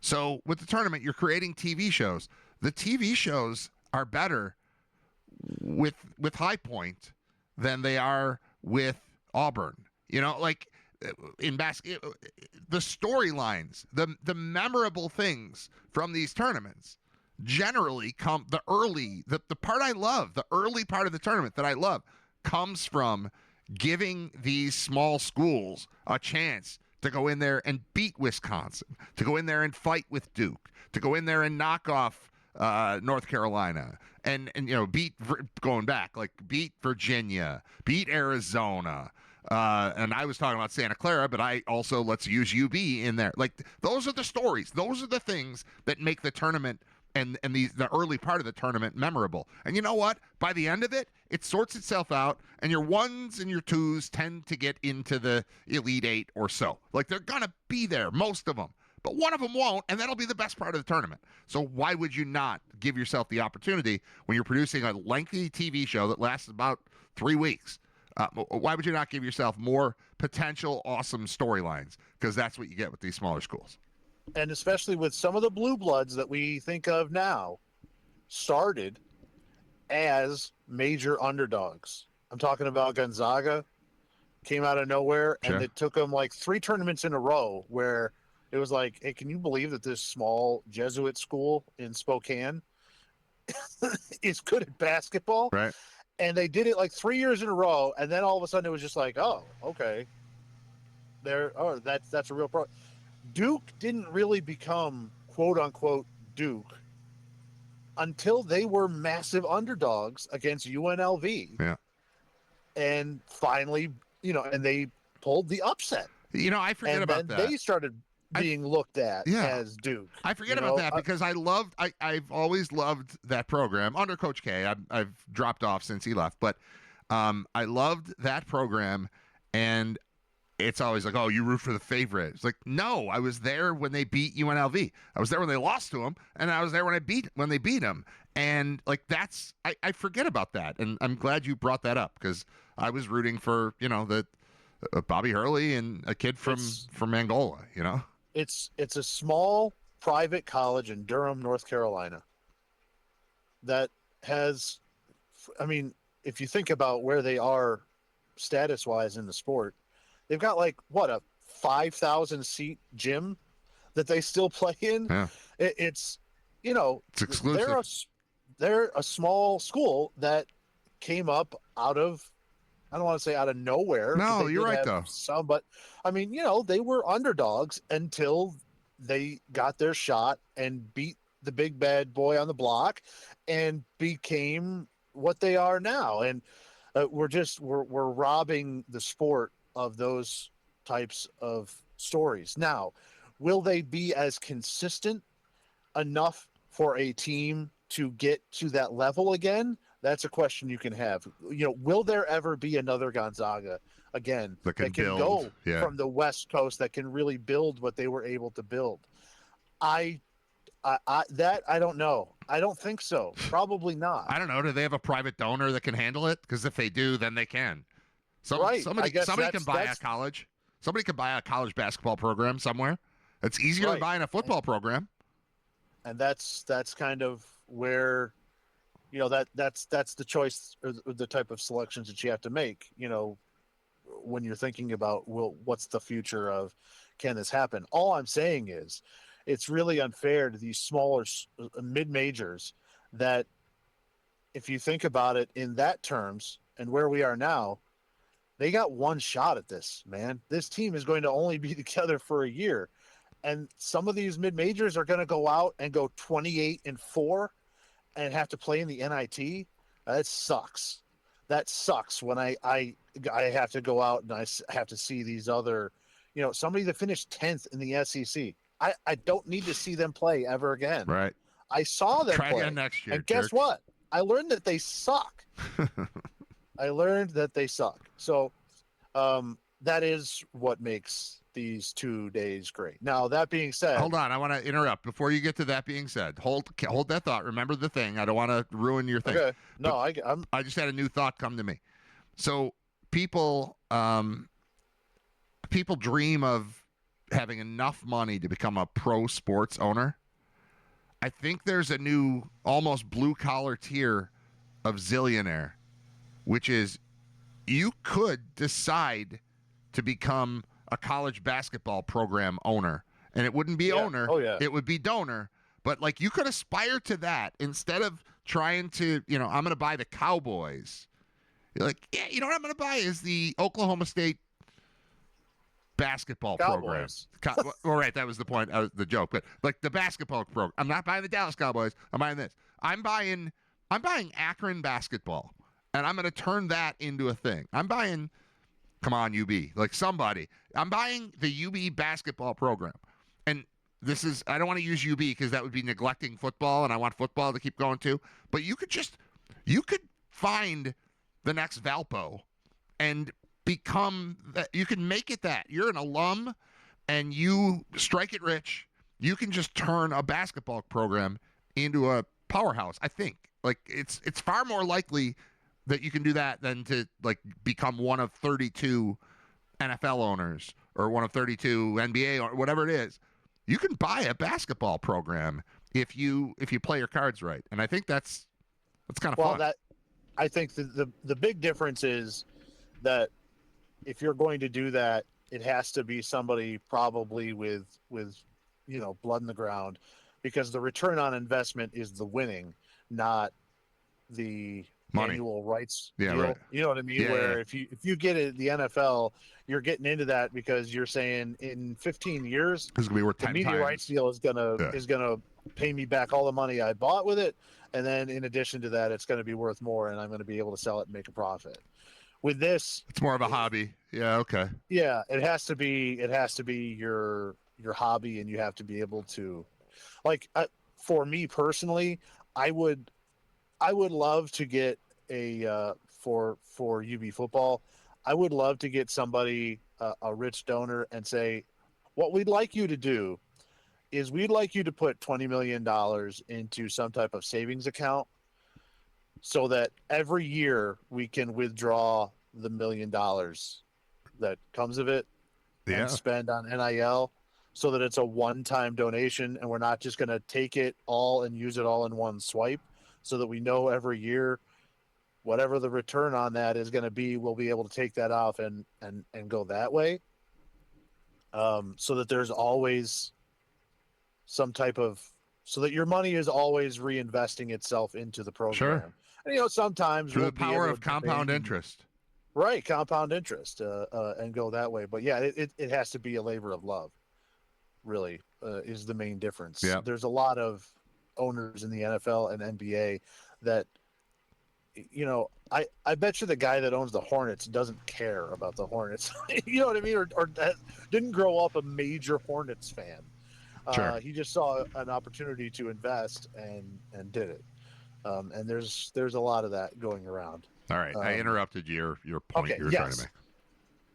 So with the tournament, you're creating TV shows. The TV shows are better with High Point than they are with Auburn. You know, like in basketball, the storylines, the memorable things from these tournaments generally come the part I love, the early part of the tournament that I love comes from giving these small schools a chance to go in there and beat Wisconsin, to go in there and fight with Duke, to go in there and knock off North Carolina, and beat Virginia, beat Arizona. And I was talking about Santa Clara, but I also, let's use UB in there. Like, those are the stories. Those are the things that make the tournament and the early part of the tournament memorable. And you know what? By the end of it, it sorts itself out, and your 1s and your 2s tend to get into the Elite 8 or so. Like, they're going to be there, most of them. But one of them won't, and that'll be the best part of the tournament. So why would you not give yourself the opportunity when you're producing a lengthy TV show that lasts about 3 weeks? Why would you not give yourself more potential awesome storylines? Because that's what you get with these smaller schools. And especially with some of the blue bloods that we think of now, started as major underdogs. I'm talking about Gonzaga, came out of nowhere, Sure. and it took them like 3 tournaments in a row where it was like, hey, can you believe that this small Jesuit school in Spokane is good at basketball? Right. And they did it like 3 years in a row, and then all of a sudden it was just like, oh, okay, that's a real problem. Duke didn't really become quote unquote Duke until they were massive underdogs against UNLV. Yeah. And finally, and they pulled the upset. I forget and about then that. they started being looked at as Duke. I forget about that because I've always loved that program under Coach K. I've dropped off since he left, but I loved that program, and it's always like, oh, you root for the favorite. It's like, no, I was there when they beat UNLV. I was there when they lost to them, and I was there when they beat them. And like, I forget about that, and I'm glad you brought that up because I was rooting for the Bobby Hurley and a kid from Angola. It's a small private college in Durham, North Carolina that has, I mean, if you think about where they are status-wise in the sport, they've got like, what, a 5,000 seat gym that they still play in? Yeah. It's exclusive. They're a small school that came up out of, I don't want to say out of nowhere. No, They you're did right, have though. Some, but I mean, they were underdogs until they got their shot and beat the big bad boy on the block and became what they are now. And we're robbing the sport of those types of stories. Now, will they be as consistent enough for a team to get to that level again? That's a question you can have. Will there ever be another Gonzaga again that can go yeah. from the West Coast that can really build what they were able to build? I don't know. I don't think so. Probably not. I don't know. Do they have a private donor that can handle it? Because if they do, then they can. Somebody can buy a college. Somebody can buy a college basketball program somewhere. It's easier than buying a football program. And that's kind of where, that's the choice or the type of selections that you have to make, when you're thinking about, what's the future of, can this happen? All I'm saying is it's really unfair to these smaller mid-majors that, if you think about it in that terms and where we are now, They got one shot at this, man. This team is going to only be together for a year. And some of these mid-majors are going to go out and go 28-4 and have to play in the NIT. That sucks. That sucks when I have to go out and I have to see these other, somebody that finished 10th in the SEC. I don't need to see them play ever again. Right. I saw them Try play. again next year. And guess jerks. what? I learned that they suck. So that is what makes these 2 days great. Now, that being said, Hold on, I want to interrupt before you get to that being said. Hold that thought. Remember the thing. I don't want to ruin your thing. okay, no, I just had a new thought come to me. So people dream of having enough money to become a pro sports owner. I think there's a new almost blue collar tier of zillionaire, which is you could decide to become a college basketball program owner, and it wouldn't be owner. Oh, yeah. It would be donor. But like you could aspire to that instead of trying to, I'm going to buy the Cowboys. You're like, yeah, what I'm going to buy is the Oklahoma State basketball program. All right, that was the point, the joke. But like the basketball program, I'm not buying the Dallas Cowboys. I'm buying this. I'm buying Akron basketball, and I'm going to turn that into a thing. I'm buying. Come on, UB. Like somebody. I'm buying the UB basketball program. And this is, I don't want to use UB because that would be neglecting football, and I want football to keep going too. But you could find the next Valpo and become that. You can make it that. You're an alum and you strike it rich. You can just turn a basketball program into a powerhouse. I think like it's far more likely that you can do that than to like become one of 32 NFL owners or one of 32 NBA or whatever it is. You can buy a basketball program if you play your cards right, and I think that's kind of fun. I think the big difference is that if you're going to do that, it has to be somebody probably with blood in the ground, because the return on investment is the winning, not the money. Annual rights Yeah, deal. right. You know what I mean? Yeah, Where yeah. if you get it the NFL, you're getting into that because you're saying in 15 years This is gonna be worth the 10 media times. rights deal is gonna pay me back all the money I bought with it, and then in addition to that, it's going to be worth more, and I'm going to be able to sell it and make a profit. With this, It's more of a hobby. Yeah, okay. yeah, it has to be your hobby, and you have to be able to, like, for me personally, I would love to get a for UB football, I would love to get somebody, a rich donor, and say, what we'd like you to do is we'd like you to put $20 million into some type of savings account so that every year we can withdraw the $1 million that comes of it Yeah. and spend on NIL, so that it's a one-time donation and we're not just going to take it all and use it all in one swipe, so that we know every year whatever the return on that is going to be, we'll be able to take that off and go that way. So that there's always some type of, so that your money is always reinvesting itself into the program. Sure. And, sometimes Through we'll the be power able of to compound debate- interest. Right, compound interest, and go that way. But yeah, it has to be a labor of love, really, is the main difference. Yeah. There's a lot of owners in the NFL and NBA that, I bet you the guy that owns the Hornets doesn't care about the Hornets. You know what I mean? Or didn't grow up a major Hornets fan. Sure. He just saw an opportunity to invest and did it. And there's a lot of that going around. All right. I interrupted your point Okay, you were trying yes. to make.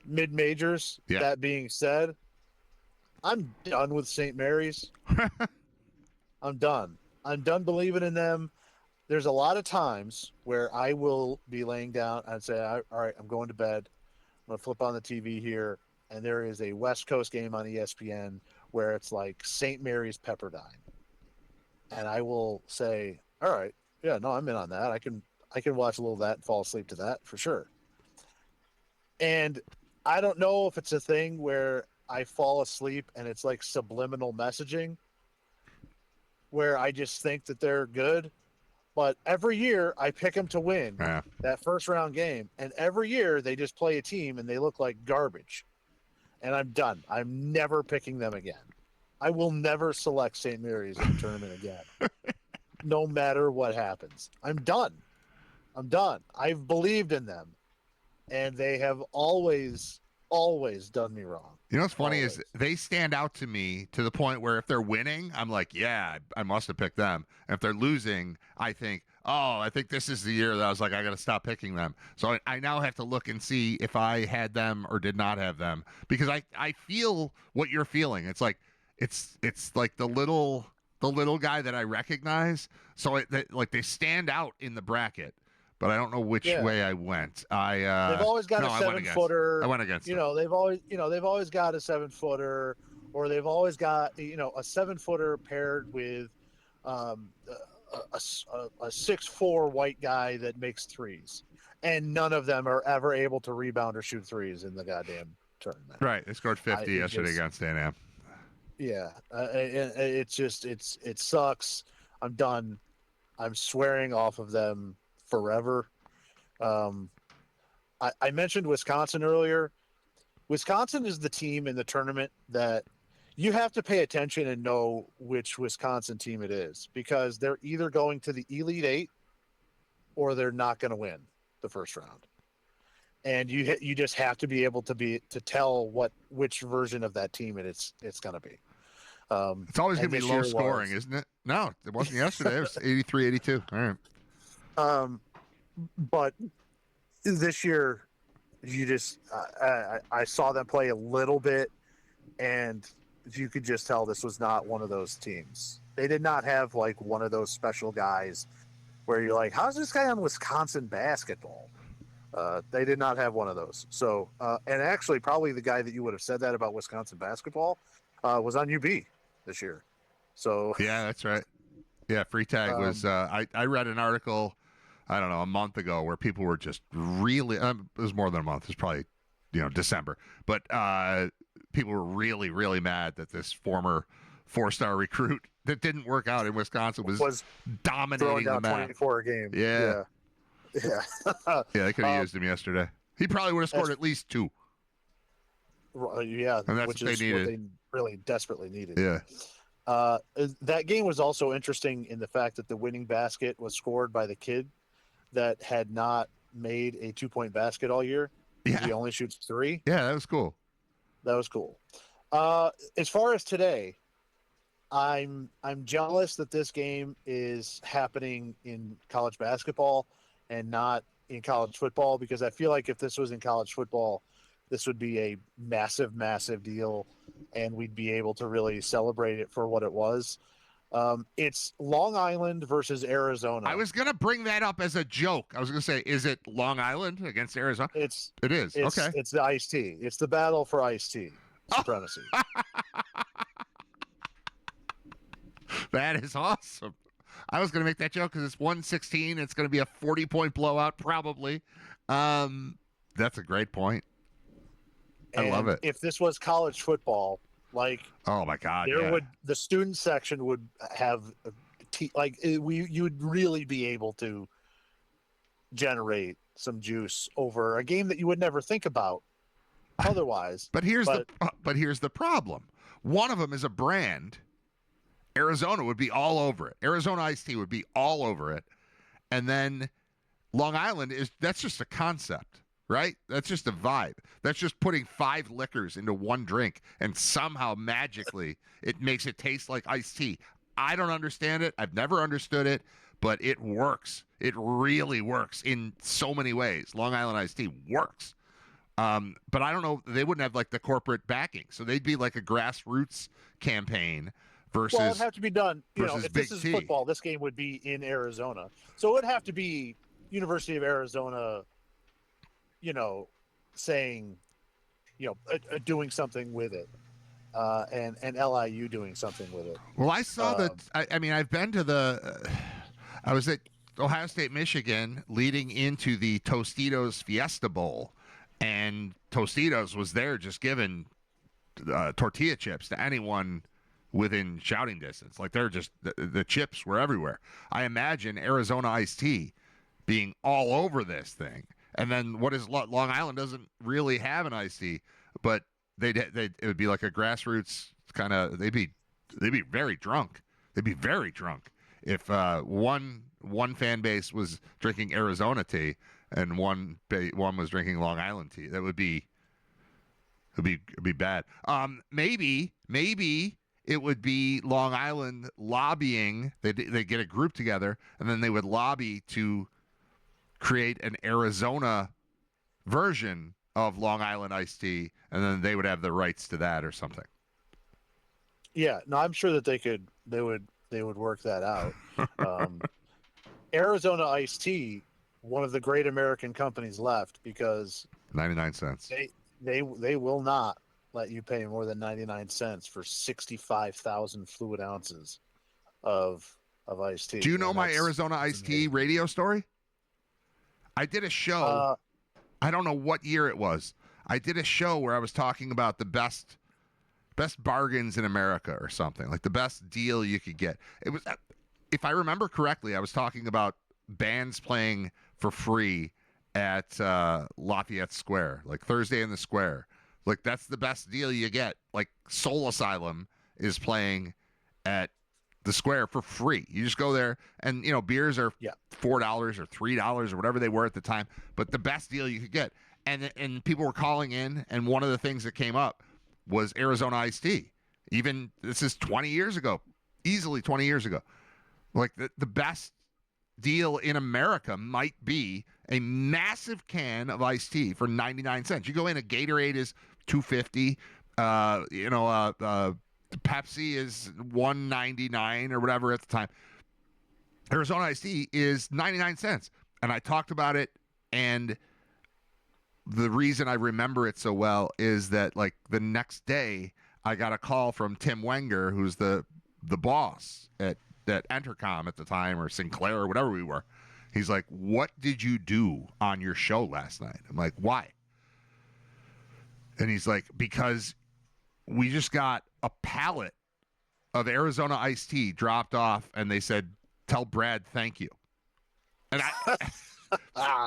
Mid-majors, Yeah. that being said, I'm done with St. Mary's. I'm done. I'm done believing in them. There's a lot of times where I will be laying down and say, all right, I'm going to bed. I'm going to flip on the TV here, and there is a West Coast game on ESPN where it's like St. Mary's Pepperdine. And I will say, all right, yeah, no, I'm in on that. I can watch a little of that and fall asleep to that for sure. And I don't know if it's a thing where I fall asleep and it's like subliminal messaging where I just think that they're good, But every year I pick them to win Yeah. that first round game, and every year they just play a team and they look like garbage. And I'm done. I'm never picking them again. I will never select St. Mary's in the tournament again, no matter what happens. I'm done. I'm done. I've believed in them, and they have always done me wrong. You know what's funny Always. is they stand out to me to the point where if they're winning, I'm like, yeah, I must have picked them. And if they're losing, I think, oh, I think this is the year that I was like, I got to stop picking them. So I now have to look and see if I had them or did not have them, because I feel what you're feeling. It's like it's like the little guy that I recognize. So they stand out in the bracket. But I don't know which way I went. They've always got a 7-footer. I went against. They've always got a 7-footer, or they've always got a 7-footer paired with a 6'4" white guy that makes threes, and none of them are ever able to rebound or shoot threes in the goddamn tournament. Right, they scored 50 yesterday against A&M. Yeah, it sucks. I'm done. I'm swearing off of them forever. I mentioned Wisconsin earlier. Wisconsin is the team in the tournament that you have to pay attention and know which Wisconsin team it is, because they're either going to the Elite Eight or they're not going to win the first round. And you just have to be able to tell which version of that team it's going to be. It's always going to be low scoring, isn't it? No, it wasn't yesterday. It was 83-82. All right. But this year, I saw them play a little bit, and you could just tell this was not one of those teams. They did not have like one of those special guys where you're like, how's this guy on Wisconsin basketball? They did not have one of those. So, and actually, probably the guy that you would have said that about Wisconsin basketball was on UB this year. So yeah, that's right. Yeah, Freetag was. I read an article, I don't know, a month ago, where people were just really. It was more than a month. It was probably, December. But people were really, really mad that this former 4-star recruit that didn't work out in Wisconsin was dominating the map. 24 a game. Yeah. Yeah. Yeah, they could have used him yesterday. He probably would have scored at least 2. Yeah, and that's which what is they needed. what they really desperately needed. Yeah. That game was also interesting in the fact that the winning basket was scored by the kid that had not made a 2-point basket all year. Yeah. He only shoots 3. Yeah, that was cool. That was cool. As far as today, I'm jealous that this game is happening in college basketball and not in college football, because I feel like if this was in college football, this would be a massive, massive deal, and we'd be able to really celebrate it for what it was. It's Long Island versus Arizona. I was going to bring that up as a joke. I was going to say, is it Long Island against Arizona? It is. Okay. It's the iced tea. It's the battle for iced tea supremacy. That is awesome. I was going to make that joke because it's 116. It's going to be a 40-point blowout, probably. That's a great point. I love it. If this was college football, oh my God, the student section would have you would really be able to generate some juice over a game that you would never think about otherwise. But here's the problem. One of them is a brand. Arizona would be all over it. Arizona iced tea would be all over it. And then Long Island that's just a concept, right? That's just a vibe. That's just putting 5 liquors into one drink, and somehow magically it makes it taste like iced tea. I don't understand it. I've never understood it, but it works. It really works in so many ways. Long Island iced tea works. But I don't know. They wouldn't have the corporate backing, so they'd be like a grassroots campaign. Versus, it'd have to be done. If this is T. football, this game would be in Arizona. So it would have to be University of Arizona, saying, doing something with it, and LIU doing something with it. Well, I saw that. I've been to I was at Ohio State, Michigan, leading into the Tostitos Fiesta Bowl, and Tostitos was there just giving tortilla chips to anyone within shouting distance. Like they're just the chips were everywhere. I imagine Arizona iced tea being all over this thing. And then what is Long Island doesn't really have an iced tea, but it would be like a grassroots kind of. They'd be very drunk. They'd be very drunk if one fan base was drinking Arizona tea and one was drinking Long Island tea. That would be bad. Maybe it would be Long Island lobbying. They get a group together and then they would lobby to create an Arizona version of Long Island iced tea, and then they would have the rights to that or something. Yeah, no, I'm sure that they would work that out. Arizona iced tea, one of the great American companies left, because 99 cents. They will not let you pay more than 99 cents for 65,000 fluid ounces of iced tea. Do you know my Arizona iced tea radio story? I did a show. I don't know what year it was. I did a show where I was talking about the best bargains in America or something, like the best deal you could get. It was, if I remember correctly, I was talking about bands playing for free at Lafayette Square, like Thursday in the Square. Like that's the best deal you get. Like Soul Asylum is playing at the Square for free. You just go there, and beers are $4 or $3 or whatever they were at the time. But the best deal you could get, and people were calling in, and one of the things that came up was Arizona iced tea. Even this is 20 years ago, easily 20 years ago. Like the best deal in America might be a massive can of iced tea for 99 cents. You go in, a Gatorade is $2.50. Pepsi is $1.99 or whatever at the time. Arizona iced tea is 99 cents. And I talked about it, and the reason I remember it so well is that like the next day I got a call from Tim Wenger, who's the boss at Entercom at the time, or Sinclair or whatever we were. He's like, "What did you do on your show last night?" I'm like, "Why?" And he's like, "Because we just got a pallet of Arizona iced tea dropped off, and they said, 'Tell Brad thank you.'" And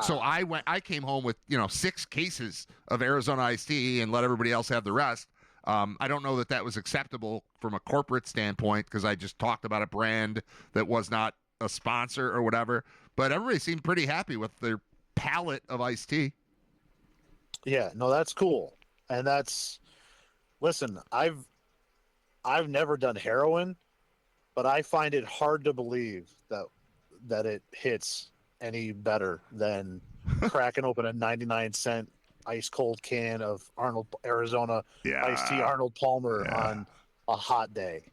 so I came home with 6 cases of Arizona iced tea and let everybody else have the rest. I don't know that was acceptable from a corporate standpoint, because I just talked about a brand that was not a sponsor or whatever. But everybody seemed pretty happy with their pallet of iced tea. Yeah, no, that's cool. And listen, I've never done heroin, but I find it hard to believe that it hits any better than cracking open a 99-cent ice cold can of Arizona iced tea Arnold Palmer on a hot day.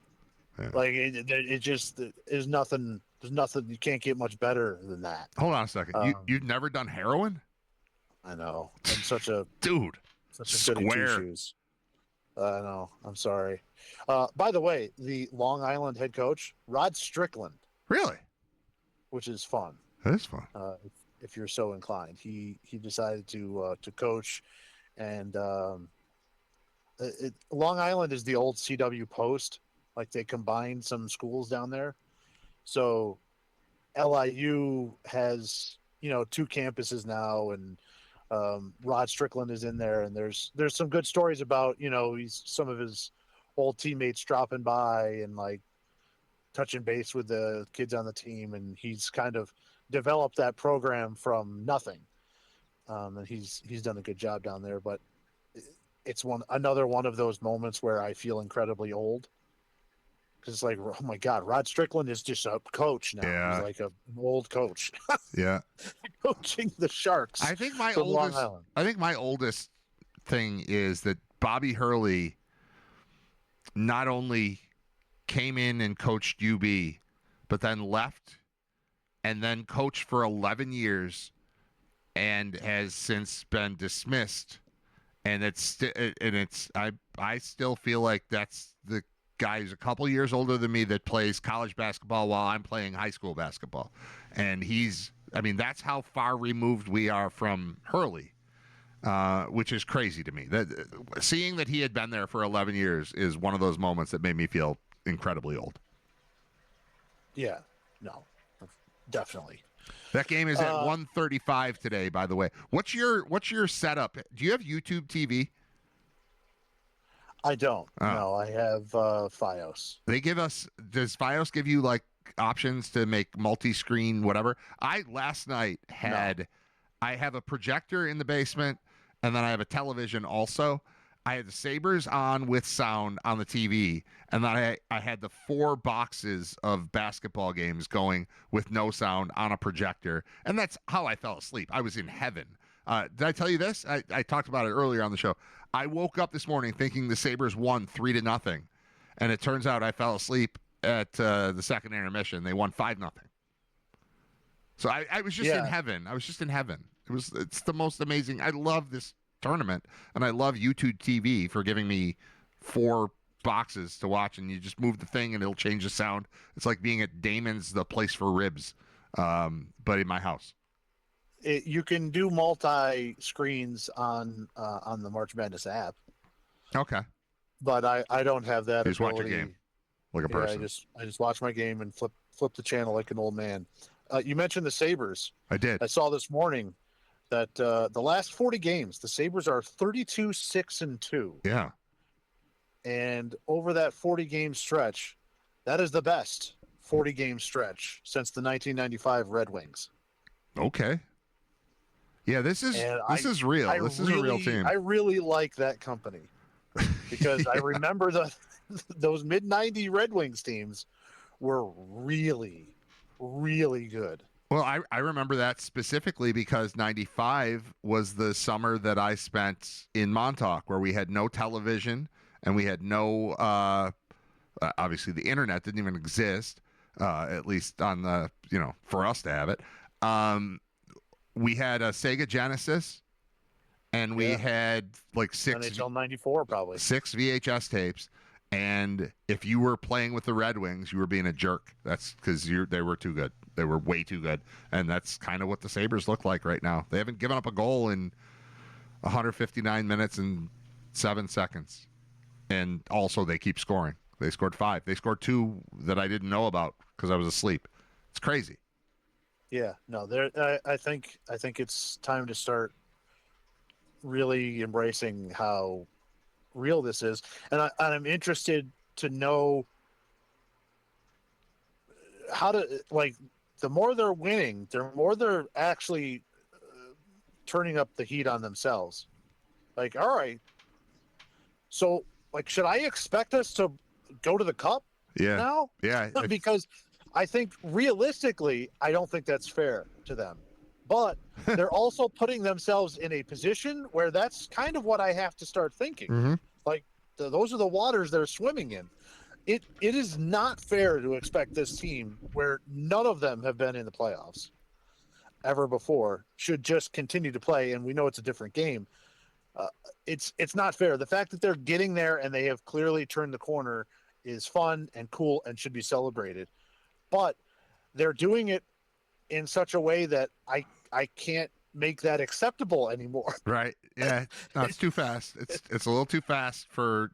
Yeah. Like it just is nothing. There's nothing. You can't get much better than that. Hold on a second. You've never done heroin? I know. I'm such a dude. Such a goody two-shoes. I know. I'm sorry. By the way, the Long Island head coach, Rod Strickland. Really? Which is fun. That is fun. If you're so inclined, he decided to coach, and Long Island is the old CW Post. Like they combined some schools down there, so LIU has 2 campuses now, and Rod Strickland is in there, and there's some good stories about some of his old teammates dropping by and like touching base with the kids on the team, and he's kind of developed that program from nothing, and he's done a good job down there. But it's another one of those moments where I feel incredibly old, because it's like, oh my God, Rod Strickland is just a coach now. Yeah. He's like an old coach. Yeah, coaching the Sharks. I think my oldest thing is that Bobby Hurley not only came in and coached UB, but then left and then coached for 11 years and has since been dismissed. And I still feel like that's the guy who's a couple years older than me that plays college basketball while I'm playing high school basketball. And that's how far removed we are from Hurley, which is crazy to me. Seeing that he had been there for 11 years is one of those moments that made me feel incredibly old. Yeah, no, definitely. That game is at 1:35 today, by the way. What's your setup? Do you have YouTube TV? I don't. No, I have Fios. Does Fios give you like options to make multi-screen whatever? I last night I have a projector in the basement, and then I have a television also. I had the Sabres on with sound on the TV, and then I had the 4 boxes of basketball games going with no sound on a projector, and that's how I fell asleep. I was in heaven. Did I tell you this? I talked about it earlier on the show. I woke up this morning thinking the Sabres won 3-0, and it turns out I fell asleep at the second intermission. They won 5-0. So I was just in heaven. I was just in heaven. It's the most amazing. I love this tournament, and I love YouTube TV for giving me 4 boxes to watch, and you just move the thing and it'll change the sound. It's like being at Damon's, the place for ribs, but in my house. You can do multi screens on the March Madness app. Okay, but I don't have that. You just watch your game like a person. I just watch my game and flip the channel like an old man. You mentioned the Sabres. I did. I saw this morning that the last 40 games, the Sabres are 32-6-2. Yeah. And over that 40-game stretch, that is the best 40-game stretch since the 1995 Red Wings. Okay. Yeah, this is real. This is a real team. I really like that company because I remember those mid-90 Red Wings teams were really, really good. Well, I remember that specifically because 95 was the summer that I spent in Montauk, where we had no television and we had no, obviously the internet didn't even exist, at least on the, for us to have it. We had a Sega Genesis, and we had like 6 NHL 94 probably 6 VHS tapes. And if you were playing with the Red Wings, you were being a jerk. That's because they were too good. They were way too good. And that's kind of what the Sabres look like right now. They haven't given up a goal in 159 minutes and 7 seconds. And also they keep scoring. They scored 5. They scored 2 that I didn't know about because I was asleep. It's crazy. Yeah, no, I think it's time to start really embracing how real this is, and I'm interested to know how to, like, the more they're winning, the more they're actually turning up the heat on themselves. Like, all right, so like, should I expect us to go to the Cup now? Yeah, because I think realistically, I don't think that's fair to them. But they're also putting themselves in a position where that's kind of what I have to start thinking. Mm-hmm. Like, those are the waters they're swimming in. It is not fair to expect this team, where none of them have been in the playoffs ever before, should just continue to play. And we know it's a different game. It's not fair. The fact that they're getting there and they have clearly turned the corner is fun and cool and should be celebrated. But they're doing it in such a way that I can't make that acceptable anymore. Right. Yeah. No, it's too fast. It's a little too fast to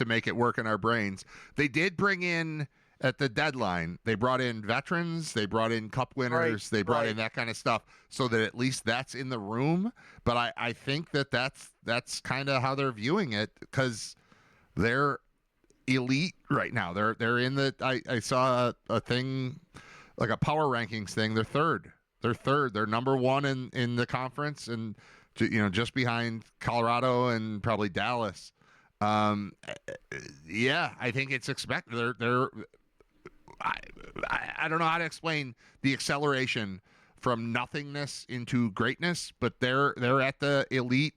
make it work in our brains. They did bring in at the deadline. They brought in veterans. They brought in cup winners. Right, they brought in that kind of stuff so that at least that's in the room. But I think that's kind of how they're viewing it, because they're elite right now. They're in the. I saw a thing, like a power rankings thing. They're third. They're number 1 in the conference, and just behind Colorado and probably Dallas. Yeah, I think it's expected. I don't know how to explain the acceleration from nothingness into greatness, but they're at the elite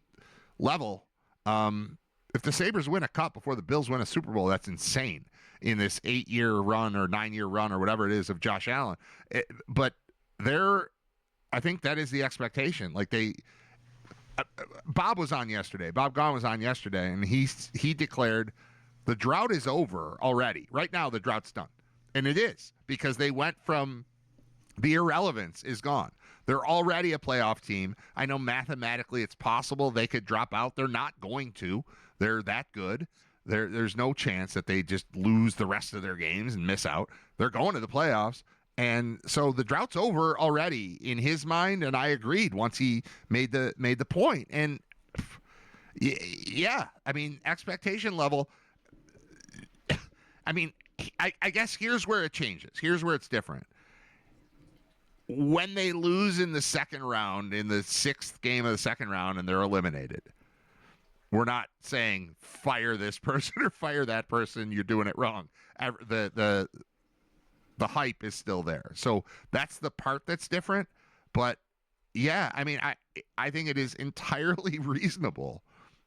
level. If the Sabres win a cup before the Bills win a Super Bowl, that's insane in this 8-year run or 9-year run or whatever it is of Josh Allen. But I think that is the expectation. Like Bob was on yesterday. Bob Gahn was on yesterday, and he declared the drought is over already. Right now, the drought's done. And it is, because they went from the irrelevance is gone. They're already a playoff team. I know mathematically it's possible they could drop out. They're not going to. They're that good. there's no chance that they just lose the rest of their games and miss out. They're going to the playoffs. And so the drought's over already in his mind, and I agreed once he made the point. And yeah, I mean, expectation level. I mean, I guess here's where it changes. Here's where it's different. When they lose in the second round, in the sixth game of the second round, and they're eliminated, we're not saying fire this person or fire that person. You're doing it wrong. The hype is still there. So that's the part that's different. But yeah, I mean, I think it is entirely reasonable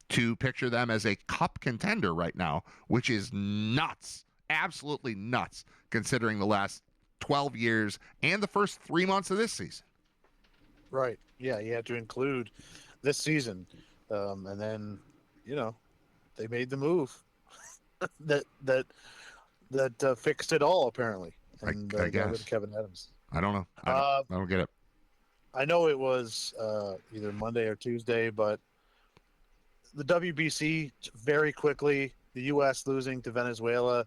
to picture them as a cup contender right now, which is nuts, absolutely nuts, considering the last 12 years and the first 3 months of this season. Right. Yeah, you have to include this season. And then, they made the move that fixed it all, apparently. And I got rid guess. of Kevin Adams. I don't know. I don't get it. I know it was either Monday or Tuesday, but the WBC very quickly, the U.S. losing to Venezuela,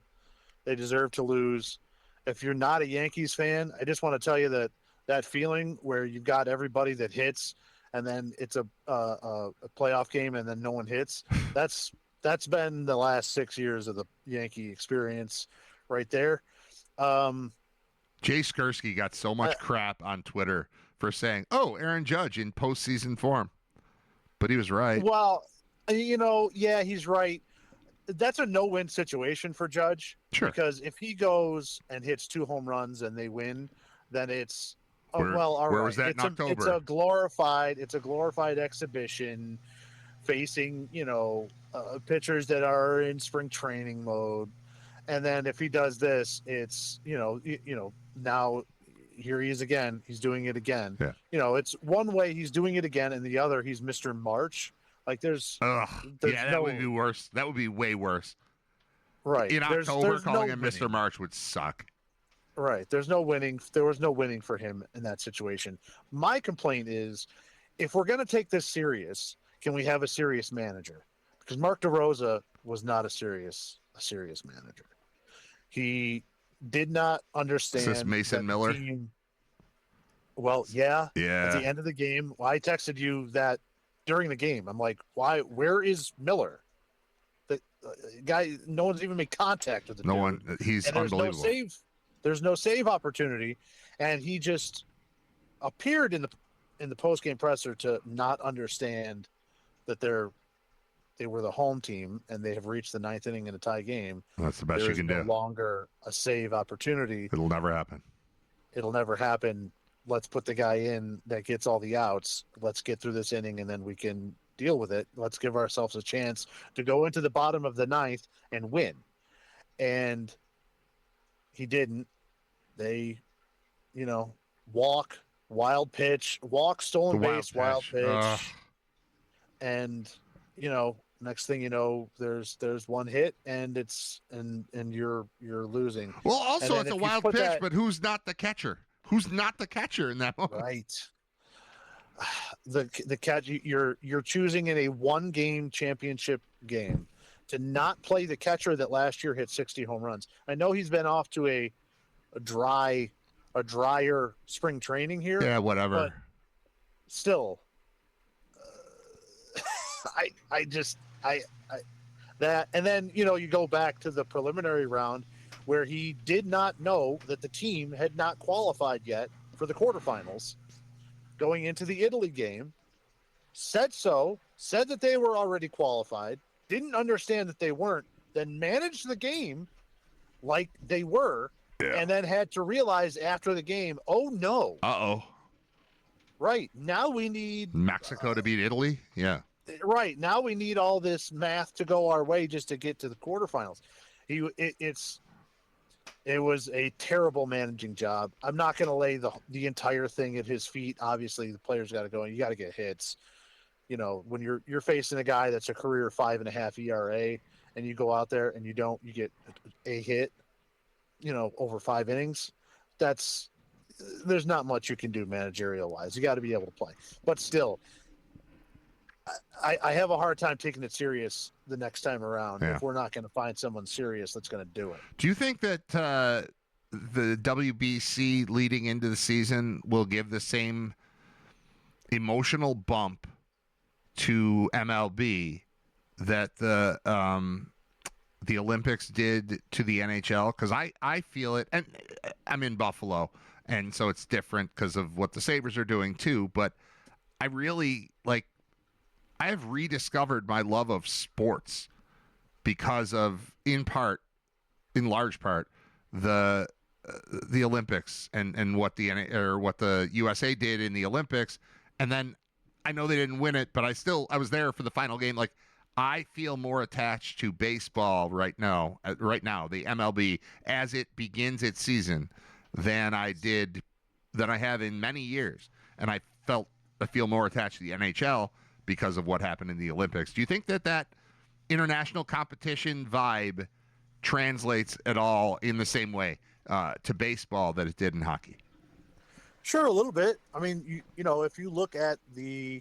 they deserve to lose. If you're not a Yankees fan, I just want to tell you that feeling where you've got everybody that hits, and then it's a playoff game, and then no one hits. That's been the last 6 years of the Yankee experience, right there. Jay Skursky got so much crap on Twitter for saying, "Oh, Aaron Judge in postseason form," but he was right. Well, yeah, he's right. That's a no-win situation for Judge. Sure. Because if he goes and hits 2 home runs and they win, then it's all Where right. was that in October? It's a glorified exhibition facing pitchers that are in spring training mode. And then if he does this, it's now here he is again. He's doing it again. Yeah. It's one way he's doing it again, and the other he's Mr. March. Like there's yeah, that would be worse. That would be way worse. Right. In October, there's calling no him Mr. winning. March would suck. Right. There was no winning for him in that situation. My complaint is, if we're going to take this serious, can we have a serious manager? Because Mark DeRosa was not a serious manager. He did not understand. Is this Mason Miller? Well, yeah. Yeah. At the end of the game, I texted you that during the game. I'm like, why? Where is Miller? The guy, no one's even made contact with the No dude. one. He's And unbelievable. There's no save opportunity, and he just appeared in the post-game presser to not understand that they were the home team and they have reached the 9th inning in a tie game. That's the best you There's can no do. longer a save opportunity. It'll never happen. It'll never happen. Let's put the guy in that gets all the outs. Let's get through this inning, and then we can deal with it. Let's give ourselves a chance to go into the bottom of the 9th and win. And he didn't. They, walk, wild pitch, walk, stolen base, wild pitch. And, next thing you know, there's one hit, and it's and you're losing. Well, also it's a wild pitch, but who's not the catcher? Who's not the catcher in that moment? Right. The catch, you're choosing in a 1-game championship game to not play the catcher that last year hit 60 home runs. I know he's been off to a drier spring training here. Yeah, whatever. But still, that, and then you go back to the preliminary round where he did not know that the team had not qualified yet for the quarterfinals going into the Italy game. Said that they were already qualified, didn't understand that they weren't, then managed the game like they were. Yeah. And then had to realize after the game, oh no. Uh-oh. Right. Now we need Mexico to beat Italy? Yeah. Right. Now we need all this math to go our way just to get to the quarterfinals. It was a terrible managing job. I'm not going to lay the entire thing at his feet. Obviously, the players got to go and you got to get hits. When you're facing a guy that's a career 5.5 ERA and you go out there and you get a hit, over 5 innings, there's not much you can do managerial wise. You got to be able to play. But still, I have a hard time taking it serious the next time around Yeah. if we're not going to find someone serious that's going to do it. Do you think that the WBC leading into the season will give the same emotional bump to MLB that the Olympics did to the NHL? Because I feel it, and I'm in Buffalo, and so it's different because of what the Sabres are doing too. But I really I have rediscovered my love of sports because of, in large part, the Olympics and what the USA did in the Olympics, and then I know they didn't win it, but I was there for the final game. Like, I feel more attached to baseball right now, the MLB, as it begins its season than I have in many years, and I feel more attached to the NHL because of what happened in the Olympics. Do you think that international competition vibe translates at all in the same way to baseball that it did in hockey? Sure, a little bit. I mean, you know, if you look at the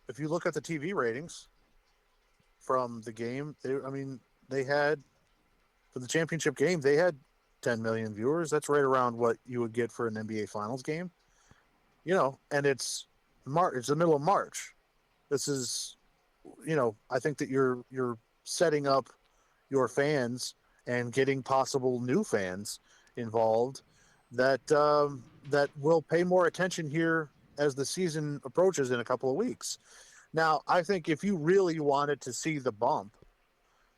TV ratings from the game, they had, for the championship game, they had 10 million viewers. That's right around what you would get for an NBA Finals game. You know, and it's the middle of March. This is, you know, I think that you're setting up your fans and getting possible new fans involved that will pay more attention here as the season approaches in a couple of weeks. Now, I think if you really wanted to see the bump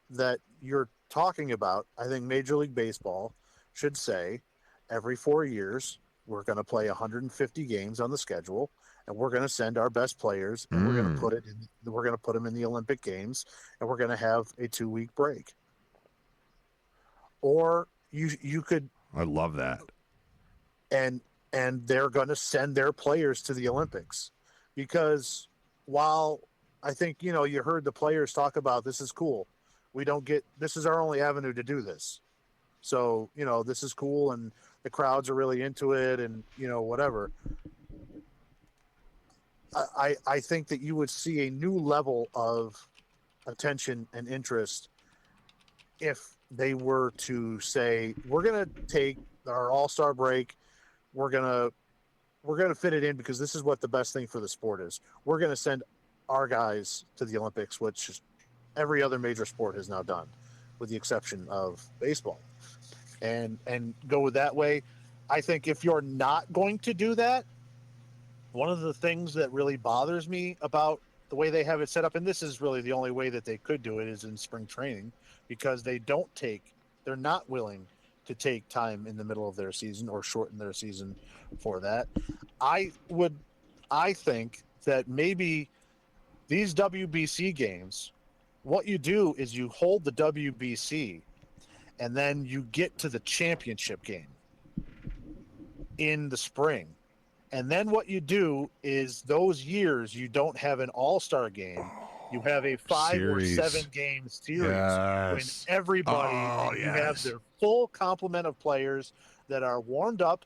that you're talking about, I think Major League Baseball should say every 4 years we're going to play 150 games on the schedule, and we're going to send our best players, and we're going to put them in the Olympic Games, and we're going to have a 2-week break. Or you could. I love that. And they're going to send their players to the Olympics, because while I think, you know, you heard the players talk about, this is cool, this is our only avenue to do this. So, you know, this is cool, and the crowds are really into it, and, you know, whatever. I think that you would see a new level of attention and interest if they were to say, we're going to take our all-star break, we're going to fit it in because this is what the best thing for the sport is. We're going to send our guys to the Olympics, which every other major sport has now done, with the exception of baseball, and go that way. I think if you're not going to do that, one of the things that really bothers me about the way they have it set up, and this is really the only way that they could do it, is in spring training, because they're not willing to take time in the middle of their season or shorten their season for that. I think that maybe these WBC games, what you do is you hold the WBC and then you get to the championship game in the spring. And then what you do is those years you don't have an all-star game. You have a 5 or 7 game series when everybody, you have their full complement of players that are warmed up,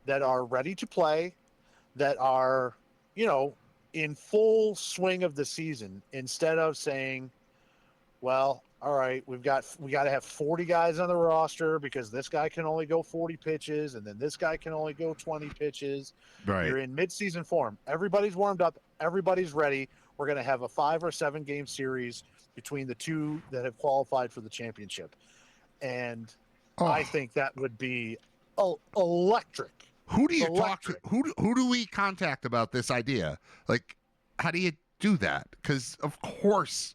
that are ready to play, that are, you know, in full swing of the season, instead of saying, well, all right, we got to have 40 guys on the roster because this guy can only go 40 pitches, and then this guy can only go 20 pitches. Right. You're in mid-season form. Everybody's warmed up. Everybody's ready. We're going to have a 5 or 7 game series between the two that have qualified for the championship. And I think that would be electric. Who do you talk to? Who do we contact about this idea? Like, how do you do that? Because of course,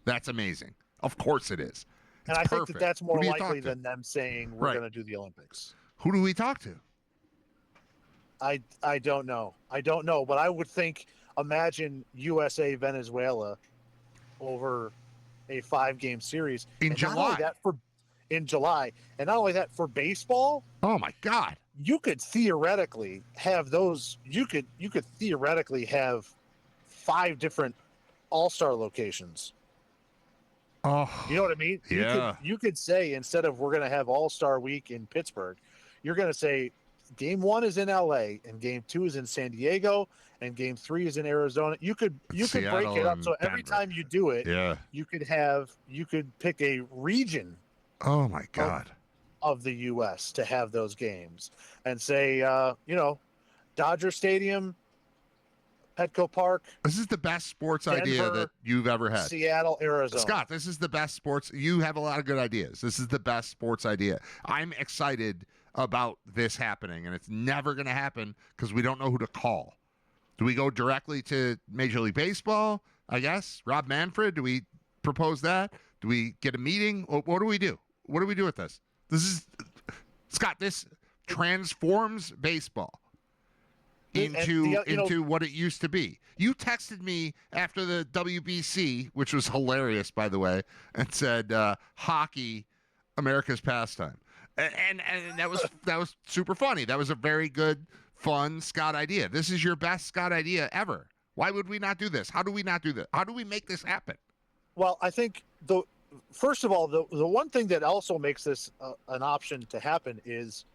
that's amazing. Of course it is. And I think that's more Who do you likely talk to? than them saying we're going to do the Olympics. Who do we talk to? I don't know. But I would think, imagine USA Venezuela over a 5 game series in July. In July, and not only that, for baseball. Oh my God! You could theoretically have those. You could theoretically have 5 different all-star locations. Oh, you know what I mean? Yeah. You could say, instead of we're going to have All-Star Week in Pittsburgh, you're going to say game 1 is in LA and game 2 is in San Diego and game 3 is in Arizona. You could break Seattle it up and so every Denver. time you do it, Yeah. you could pick a region Oh my God. of the US to have those games and say Dodger Stadium, Petco Park, This is the best sports idea Denver, that you've ever had. Seattle, Arizona. Scott, this is the best sports. You have a lot of good ideas. This is the best sports idea. I'm excited about this happening, and it's never going to happen because we don't know who to call. Do we go directly to Major League Baseball, I guess? Rob Manfred? Do we propose that? Do we get a meeting? What do we do? What do we do with this? Scott, this transforms baseball into what it used to be. You texted me after the WBC, which was hilarious, by the way, and said hockey, America's pastime, and that was super funny. That was a very good, fun Scott idea. This is your best Scott idea ever. Why would we not do this? How do we not do this? How do we make this happen? Well, I think first of all, the one thing that also makes this an option to happen is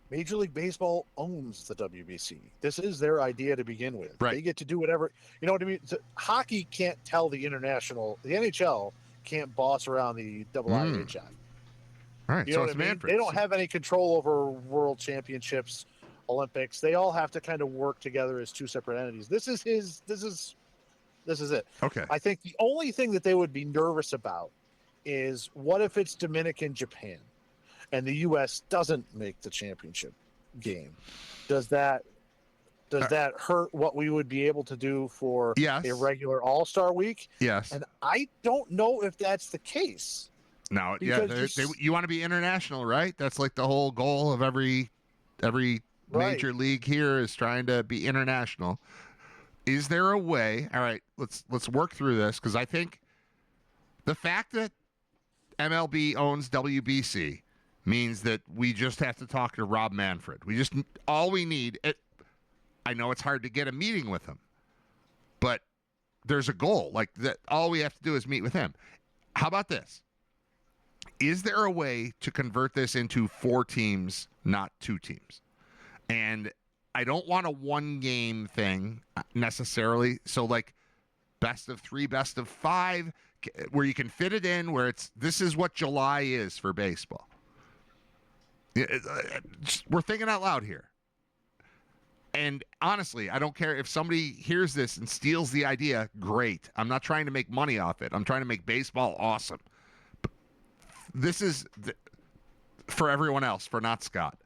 Major League Baseball owns the WBC. This is their idea to begin with. Right. They get to do whatever, you know what I mean? Hockey can't tell the NHL can't boss around the IIHF. All right, You so know it's what I mean? Manfred. They don't have any control over world championships, Olympics. They all have to kind of work together as two separate entities. This is it. Okay. I think the only thing that they would be nervous about is what if it's Dominican Japan and the U.S. doesn't make the championship game? Does that hurt what we would be able to do for Yes. a regular All-Star week? Yes. And I don't know if that's the case. No, yeah, Because you want to be international, right? That's like the whole goal of every major league here is trying to be international. Is there a way? All right, let's work through this because I think the fact that MLB owns WBC means that we just have to talk to Rob Manfred. All we need. I know it's hard to get a meeting with him, but there's a goal. Like that, all we have to do is meet with him. How about this? Is there a way to convert this into 4 teams, not 2 teams? And I don't want a 1-game thing necessarily. So like best of 3, best of 5, where you can fit it in, where this is what July is for baseball. We're thinking out loud here. And honestly, I don't care if somebody hears this and steals the idea. Great. I'm not trying to make money off it. I'm trying to make baseball awesome. This is for everyone else, for not Scott.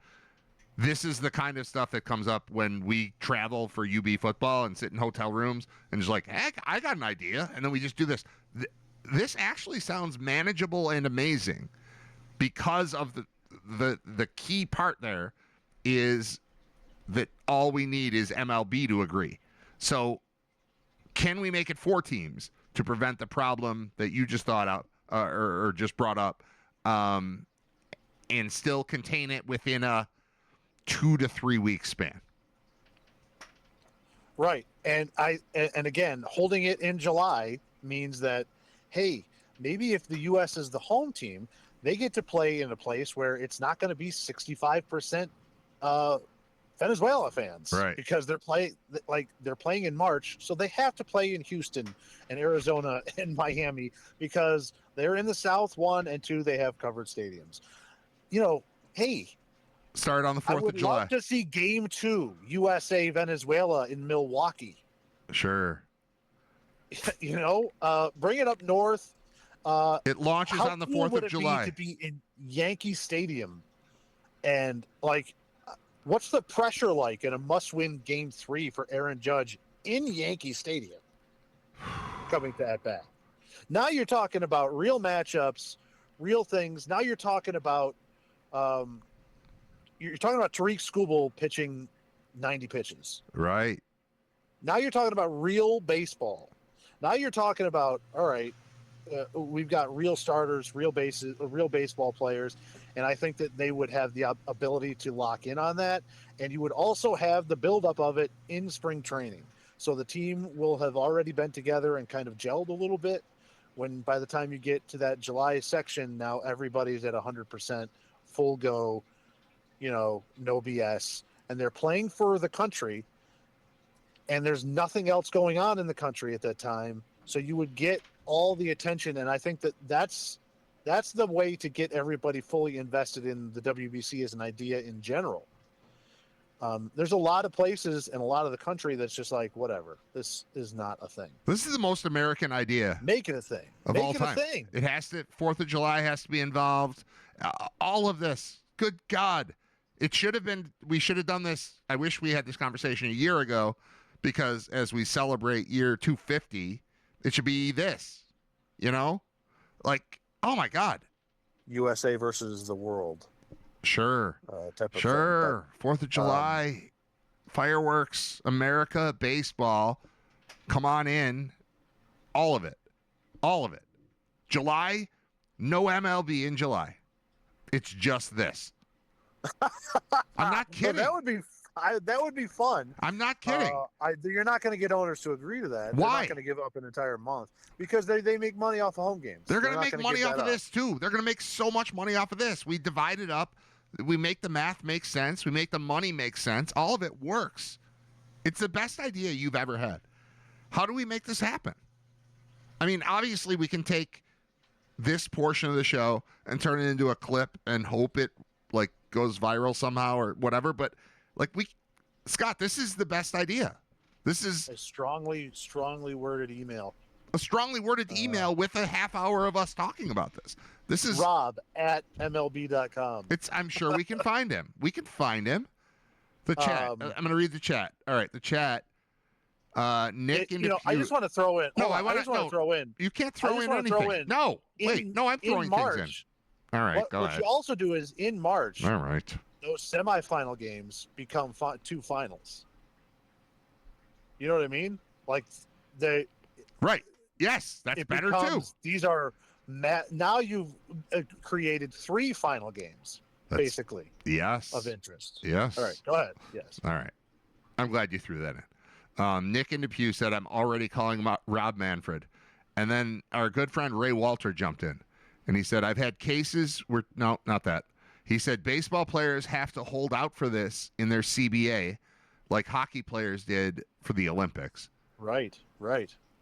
This is the kind of stuff that comes up when we travel for UB football and sit in hotel rooms and just like, heck, I got an idea. And then we just do this. This actually sounds manageable and amazing because of the key part there is that all we need is MLB to agree. So can we make it 4 teams to prevent the problem that you just thought out or just brought up and still contain it within a 2 to 3 week span? Right. And again, holding it in July means that, hey, maybe if the U.S. is the home team, they get to play in a place where it's not going to be 65% Venezuela fans, right? Because they're playing in March, so they have to play in Houston and Arizona and Miami because they're in the South. 1 and 2, they have covered stadiums. Hey, start on the 4th of July. I would love to see Game 2, USA Venezuela in Milwaukee. Sure. Bring it up north. It launches on the 4th of July. Need to be in Yankee Stadium, and what's the pressure like in a must-win Game 3 for Aaron Judge in Yankee Stadium? Coming to at bat. Now you're talking about real matchups, real things. Now you're talking about Tariq Skubal pitching 90 pitches. Right. Now you're talking about real baseball. Now you're talking about, all right, we've got real starters, real baseball players, and I think that they would have the ability to lock in on that. And you would also have the buildup of it in spring training. So the team will have already been together and kind of gelled a little bit. When by the time you get to that July section, now everybody's at 100% full go, no BS, and they're playing for the country, and there's nothing else going on in the country at that time, so you would get all the attention. And I think that's the way to get everybody fully invested in the WBC as an idea in general. There's a lot of places in a lot of the country that's just like, whatever, this is not a thing. This is the most American idea Make it a thing. of Make all it time. a thing. It has to. 4th of July has to be involved. All of this. Good God. It should have been. We should have done this. I wish we had this conversation a year ago, because as we celebrate year 250, it should be this. Like, oh my God. USA versus the world. Sure. Type of Sure. thing. 4th of July, fireworks, America, baseball. Come on in. All of it. All of it. July, no MLB in July. It's just this. I'm not kidding. That would be fun. I'm not kidding. You're not going to get owners to agree to that. Why? They're not going to give up an entire month because they make money off of home games. They're going to not make gonna money give off that of up. this, too. They're going to make so much money off of this. We divide it up. We make the math make sense. We make the money make sense. All of it works. It's the best idea you've ever had. How do we make this happen? I mean, obviously, we can take this portion of the show and turn it into a clip and hope it, like, goes viral somehow or whatever. But, like, Scott, this is the best idea. This is A strongly worded email. a strongly worded email with a half hour of us talking about this. This is Rob@MLB.com. I'm sure we can find him. We can find him. The chat. I'm going to read the chat. All right, the chat. Nick and I just want to throw in. No, I just want to throw in. You can't throw in wanna anything. throw in. No, wait. No, I'm throwing in things March, in. All right, what go ahead. you also do is in March, All right. those semifinal games become two finals. You know what I mean? Like Right. Yes, that's it better becomes, too. These are now you've created 3 final games basically Yes. of interest. Yes. All right, go ahead. Yes. All right. I'm glad you threw that in. Nick in Depew said, I'm already calling him Rob Manfred. And then our good friend Ray Walter jumped in. And he said, I've had cases where, no, not that. He said, baseball players have to hold out for this in their CBA like hockey players did for the Olympics. Right.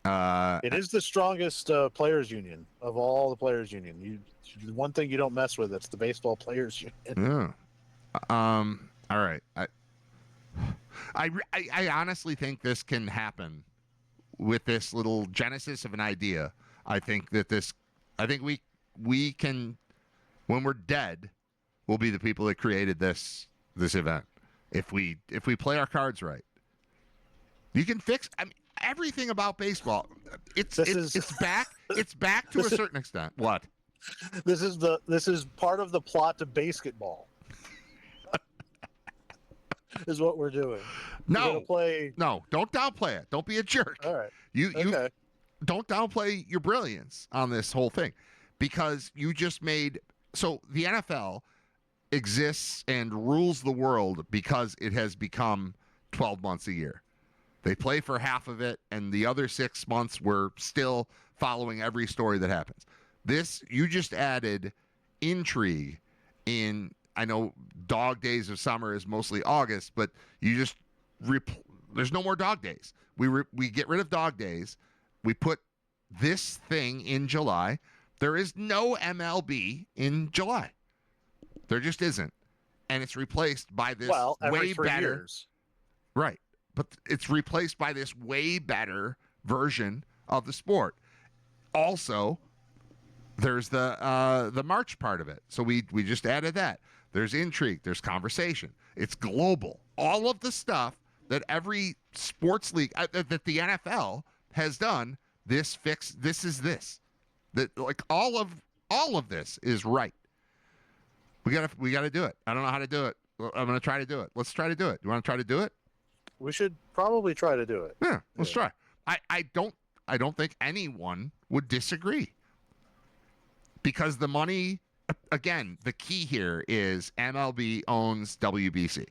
Uh, It is the strongest players union of all the players union. The one thing you don't mess with, it's the baseball players union. Yeah. All right. I honestly think this can happen with this little genesis of an idea. I think we can, when we're dead, we'll be the people that created this event. If we play our cards right, you can fix. I mean, everything about baseball. It's back to a certain extent. What? This is part of the plot to basketball. Is what we're doing. No, No, don't downplay it. Don't be a jerk. All right. You Okay. don't downplay your brilliance on this whole thing, because you just made so the NFL exists and rules the world because it has become 12 months a year. They play for half of it, and the other 6 months we're still following every story that happens. This, you just added intrigue in, I know dog days of summer is mostly August, but you just, there's no more dog days. We get rid of dog days. We put this thing in July. There is no MLB in July. There just isn't. And it's replaced by this every way 3 better. years. Right. But it's replaced by this way better version of the sport. Also, there's the March part of it. So we just added that. There's intrigue. There's conversation. It's global. All of the stuff that every sports league, that the NFL has done, this is this. That, like, all of this is right. We gotta do it. I don't know how to do it. I'm gonna try to do it. Let's try to do it. You want to try to do it? We should probably try to do it. Yeah, let's try. I don't think anyone would disagree, because the money, again, the key here is MLB owns WBC.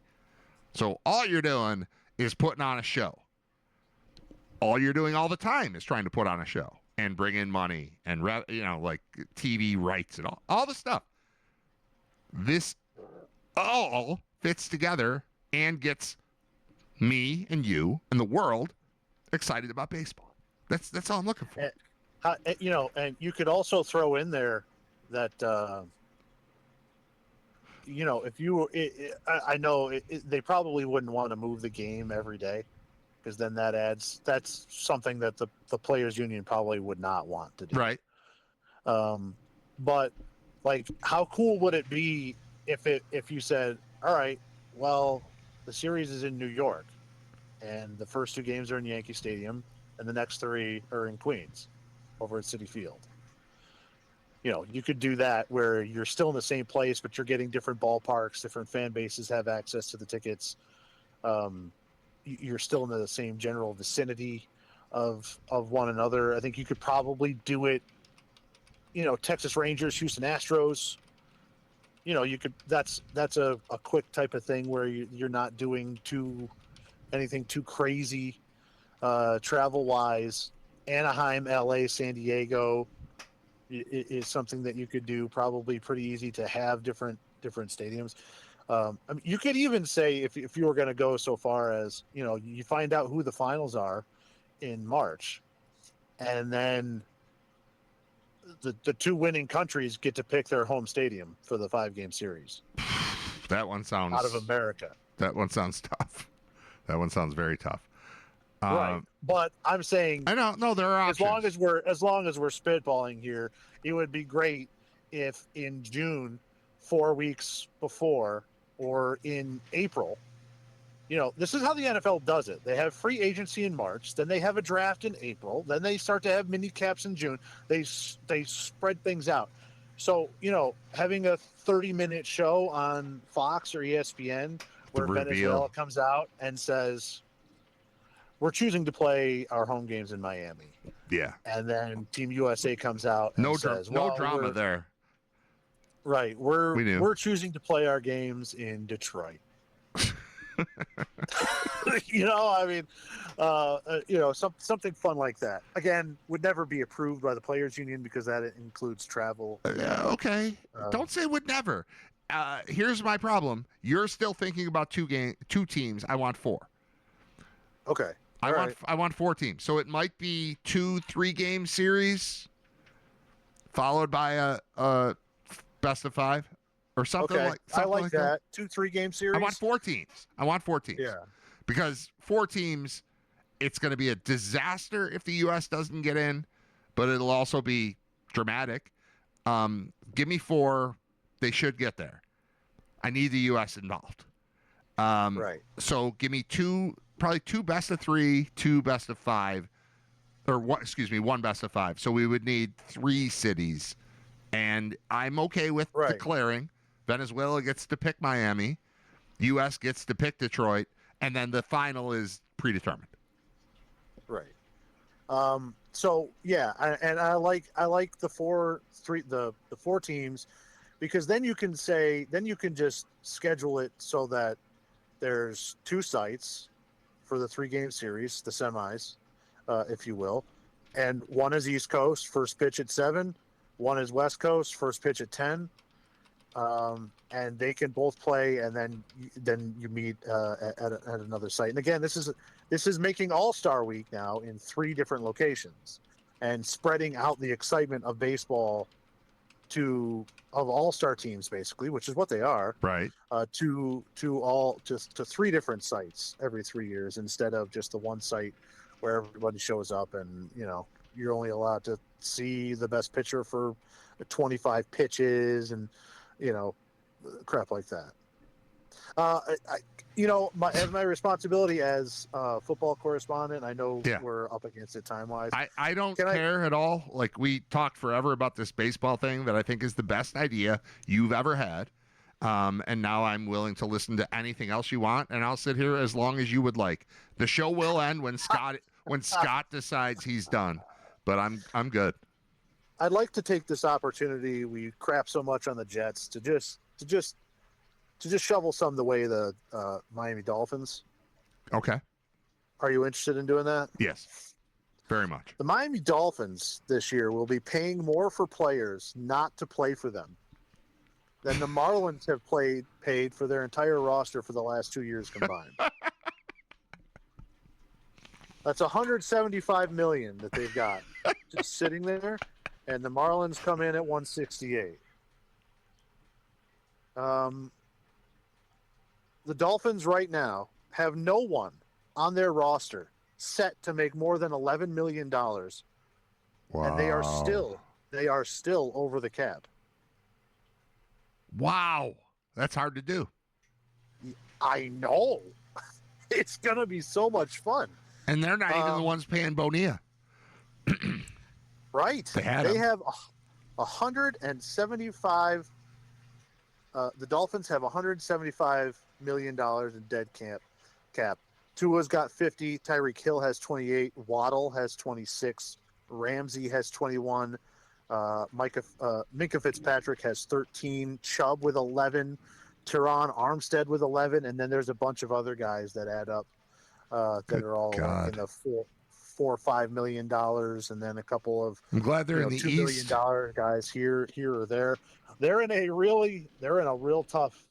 So all you're doing is putting on a show. All you're doing all the time is trying to put on a show and bring in money and like TV rights and all the stuff. This all fits together and gets me and you and the world excited about baseball. That's all I'm looking for. And you could also throw in there that if you, I know they probably wouldn't want to move the game every day, because then that's something that the players union probably would not want to do. Right. But like, how cool would it be if you said, all right, well, the series is in New York, and the first 2 games are in Yankee Stadium, and the next 3 are in Queens, over at Citi Field. You could do that where you're still in the same place, but you're getting different ballparks, different fan bases have access to the tickets. You're still in the same general vicinity of one another. I think you could probably do it, Texas Rangers, Houston Astros. You could. That's a quick type of thing where you're not doing anything too crazy travel wise. Anaheim, LA, San Diego is something that you could do. Probably pretty easy to have different stadiums. You could even say, if you were going to go so far as, you find out who the finals are in March, and then the 2 winning countries get to pick their home stadium for the 5-game series. That one sounds out of America. That one sounds tough. That one sounds very tough. Right. But I'm saying, I know. No, there are options. As long as we're spitballing here, it would be great if in June, 4 weeks before, or in April, this is how the NFL does it. They have free agency in March, then they have a draft in April, then they start to have mini caps in June. They spread things out. So, having a 30-minute show on Fox or ESPN where Venezuela comes out and says, we're choosing to play our home games in Miami. Yeah. And then Team USA comes out and says, no drama there. Right. We're choosing to play our games in Detroit. Something fun like that. Again, would never be approved by the players union because that includes travel. Okay. Don't say would never. Here's my problem. You're still thinking about 2 teams. I want 4. Okay. I want 4 teams. So it might be 2 3-game series followed by a best of 5 or something like that. I like that. 2 3-game series. I want 4 teams. Yeah. Because 4 teams, it's going to be a disaster if the U.S. doesn't get in, but it'll also be dramatic. Give me 4. They should get there. I need the U.S. involved. Right. So give me probably 2 best of 3, 2 best of 5, or 1 best of 5. So we would need 3 cities. And I'm okay with declaring Venezuela gets to pick Miami, U.S. gets to pick Detroit, and then the final is predetermined. Right. So yeah, I like the 4 teams, because then you can just schedule it so that there's 2 sites for the 3-game series, the semis, if you will, and one is East Coast, first pitch at 7. One is West Coast, first pitch at 10. And they can both play, and then you meet at another site. And again, this is making All-Star Week now in 3 different locations, and spreading out the excitement of baseball of all-star teams, basically, which is what they are, right? To 3 different sites every 3 years, instead of just the one site where everybody shows up and you're only allowed to see the best pitcher for 25 pitches and crap like that. My responsibility as football correspondent, I know we're up against it time-wise. I don't care at all. Like, we talked forever about this baseball thing that I think is the best idea you've ever had. And now I'm willing to listen to anything else you want, and I'll sit here as long as you would like. The show will end when Scott decides he's done, but I'm good. I'd like to take this opportunity. We crap so much on the Jets to just shovel some the way of the Miami Dolphins. Okay. Are you interested in doing that? Yes, very much. The Miami Dolphins this year will be paying more for players not to play for them than the Marlins have paid for their entire roster for the last 2 years combined. That's $175 million that they've got just sitting there, and the Marlins come in at 168. The Dolphins right now have no one on their roster set to make more than $11 million, Wow. and they are still over the cap. Wow. That's hard to do. I know. It's gonna be so much fun. And they're not even the ones paying Bonilla. Right. They had They him. have 175. The Dolphins have $175 million in dead cap. Tua's got 50. Tyreek Hill has 28. Waddle has 26. Ramsey has 21. Minka Fitzpatrick has 13. Chubb with 11. Teron Armstead with 11. And then there's a bunch of other guys that add up that are all in the $4 or $5 million, and then a couple of I'm glad they're in the $2 East. million guys here or there. They're in a real tough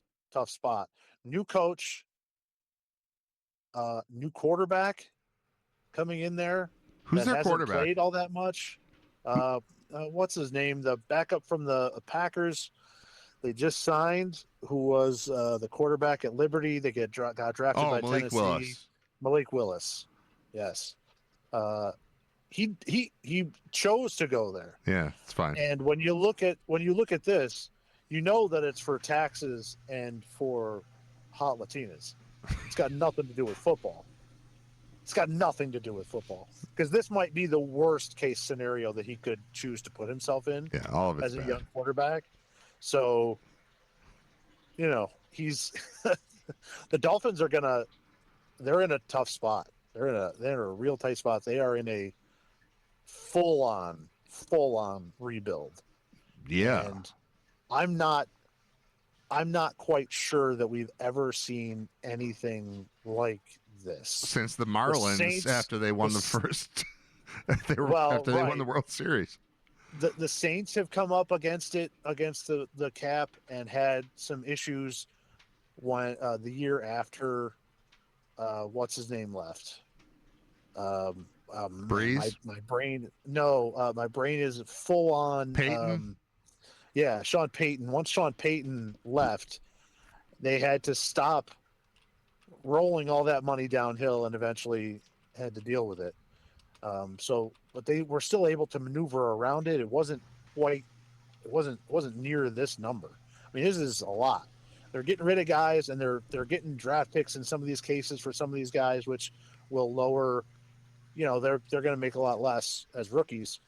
spot. New coach, new quarterback coming in there. Who's their hasn't quarterback? Played all that much. What's his name? The backup from the Packers. They just signed, who was the quarterback at Liberty. They got drafted by Malik Tennessee. Willis. Malik Willis. Yes. He chose to go there. Yeah, it's fine. And when you look at this, you know that it's for taxes and for hot Latinas. It's got nothing to do with football. Because this might be the worst case scenario that he could choose to put himself in. Yeah, all of it's as a bad. young quarterback. So, he's the Dolphins they're in a tough spot. They're in a real tight spot. They are in a full on rebuild. Yeah. And I'm not quite sure that we've ever seen anything like this Since the Marlins, Saints- after they won the first, after they won the World Series. The Saints have come up against the cap and had some issues when the year after what's his name left. Breeze? My brain my brain is full on Peyton? Sean Payton. Once Sean Payton left, they had to stop rolling all that money downhill and eventually had to deal with it. But they were still able to maneuver around it. It wasn't near this number. I mean, this is a lot. They're getting rid of guys, and they're getting draft picks in some of these cases for some of these guys, which will lower. They're going to make a lot less as rookies,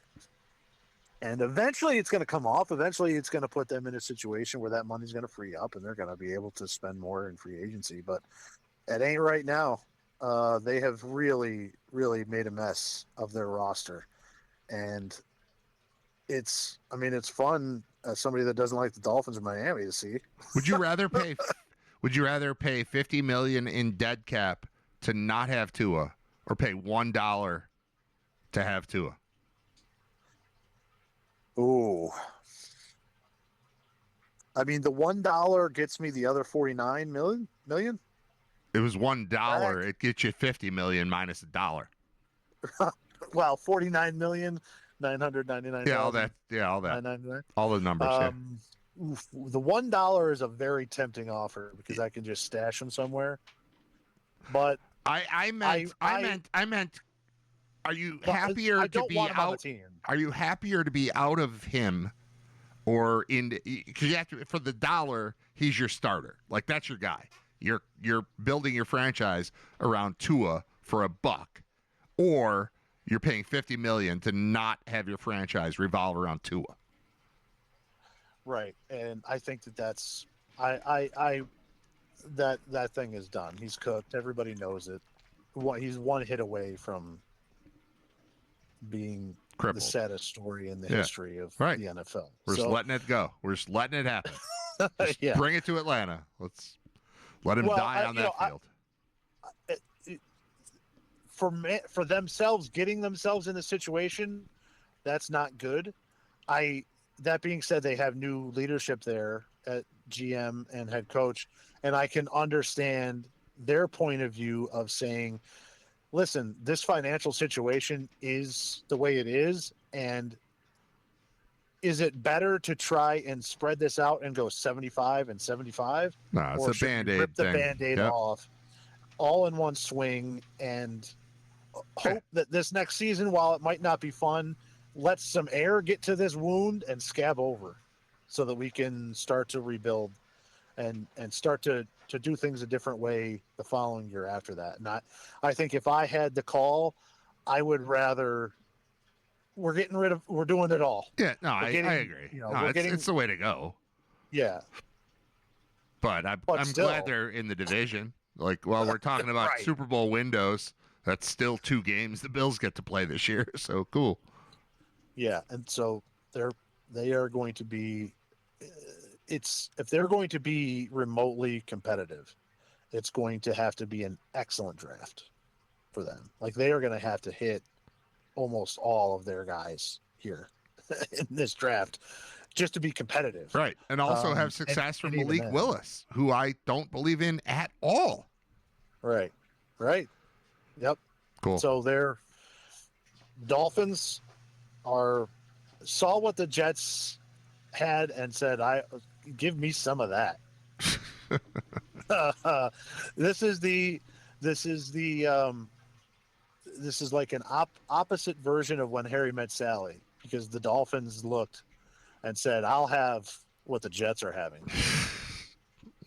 and eventually it's going to come off. Eventually, it's going to put them in a situation where that money's going to free up, and they're going to be able to spend more in free agency. But it ain't right now. They have really, really made a mess of their roster, and it's fun as somebody that doesn't like the Dolphins in Miami to see. Would you rather pay $50 million in dead cap to not have Tua, or pay $1 to have Tua? Ooh. I mean, the $1 gets me the other $49 million. It was $1. It gets you $50 million minus $1. Well, $49,999,000. Yeah, all that. $999. All the numbers. The $1 is a very tempting offer because I can just stash them somewhere. But I meant. Are you happier to be out? Are you happier to be out of him, or in? Because you have to, for the $1, he's your starter. Like, that's your guy. You're building your franchise around Tua for $1, or you're paying $50 million to not have your franchise revolve around Tua. Right, and I think that's that thing is done. He's cooked. Everybody knows it. He's one hit away from being Crippled. the saddest story in the history of the NFL. We're just letting it go. We're just letting it happen. Just bring it to Atlanta. Let's let him die on that field. For themselves, getting themselves in a situation that's not good. I that being said, they have new leadership there at GM and head coach, and I can understand their point of view of saying, listen, this financial situation is the way it is, and is it better to try and spread this out and go 75 and 75? No, it's or a should we Band-Aid rip the thing. Band-Aid Yep. off all in one swing and hope that this next season, while it might not be fun, let some air get to this wound and scab over so that we can start to rebuild and start to do things a different way the following year after that. I think if I had the call, I would rather we're doing it all. Yeah, no, I getting- agree. you know, No, we're it's, getting- it's the way to go. Yeah. But I'm still- glad they're in the division. Like, while we're talking about Right. Super Bowl windows, that's still 2 games the Bills get to play this year. So cool. Yeah, and so they are going to be if they're going to be remotely competitive, it's going to have to be an excellent draft for them. Like, they are going to have to hit almost all of their guys here in this draft just to be competitive. Right. And also have and- success from and even Malik then. Willis, who I don't believe in at all. Right. Yep. Cool. So their Dolphins saw what the Jets had and said, give me some of that. This is like an opposite version of When Harry Met Sally, because the Dolphins looked and said, I'll have what the Jets are having.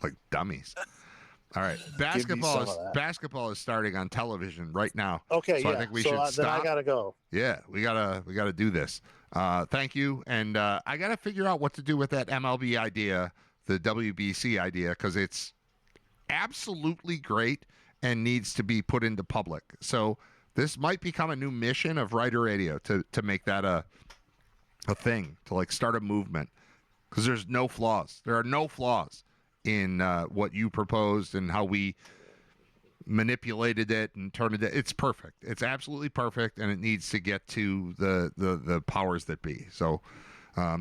Like dummies. All right. some of that. Basketball is starting on television right now. Okay, So yeah. I think we so should then stop. I gotta go. Yeah, we gotta do this. Thank you, and I gotta figure out what to do with that MLB idea, the WBC idea, because it's absolutely great and needs to be put into public. So this might become a new mission of Riter Radio to make that a thing, to like start a movement, because there's no flaws. There are no flaws in what you proposed and how we manipulated it and turned it. It's perfect. It's absolutely perfect, and it needs to get to the powers that be. So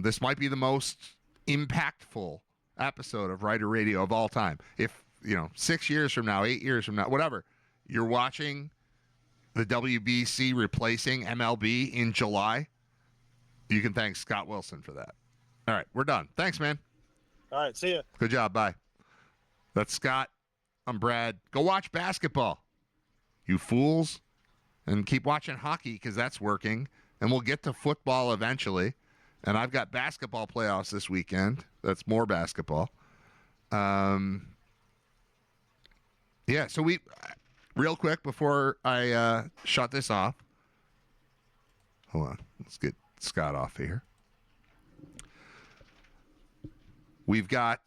this might be the most impactful episode of Riter Radio of all time. If 6 years from now, 8 years from now, whatever, you're watching the WBC replacing MLB in July, you can thank Scott Wilson for that. All right, we're done. Thanks, man. All right, see ya. Good job. Bye. That's Scott. I'm Brad. Go watch basketball, you fools, and keep watching hockey because that's working. And we'll get to football eventually. And I've got basketball playoffs this weekend. That's more basketball. Yeah, so real quick before I shut this off. Hold on. Let's get Scott off here. We've got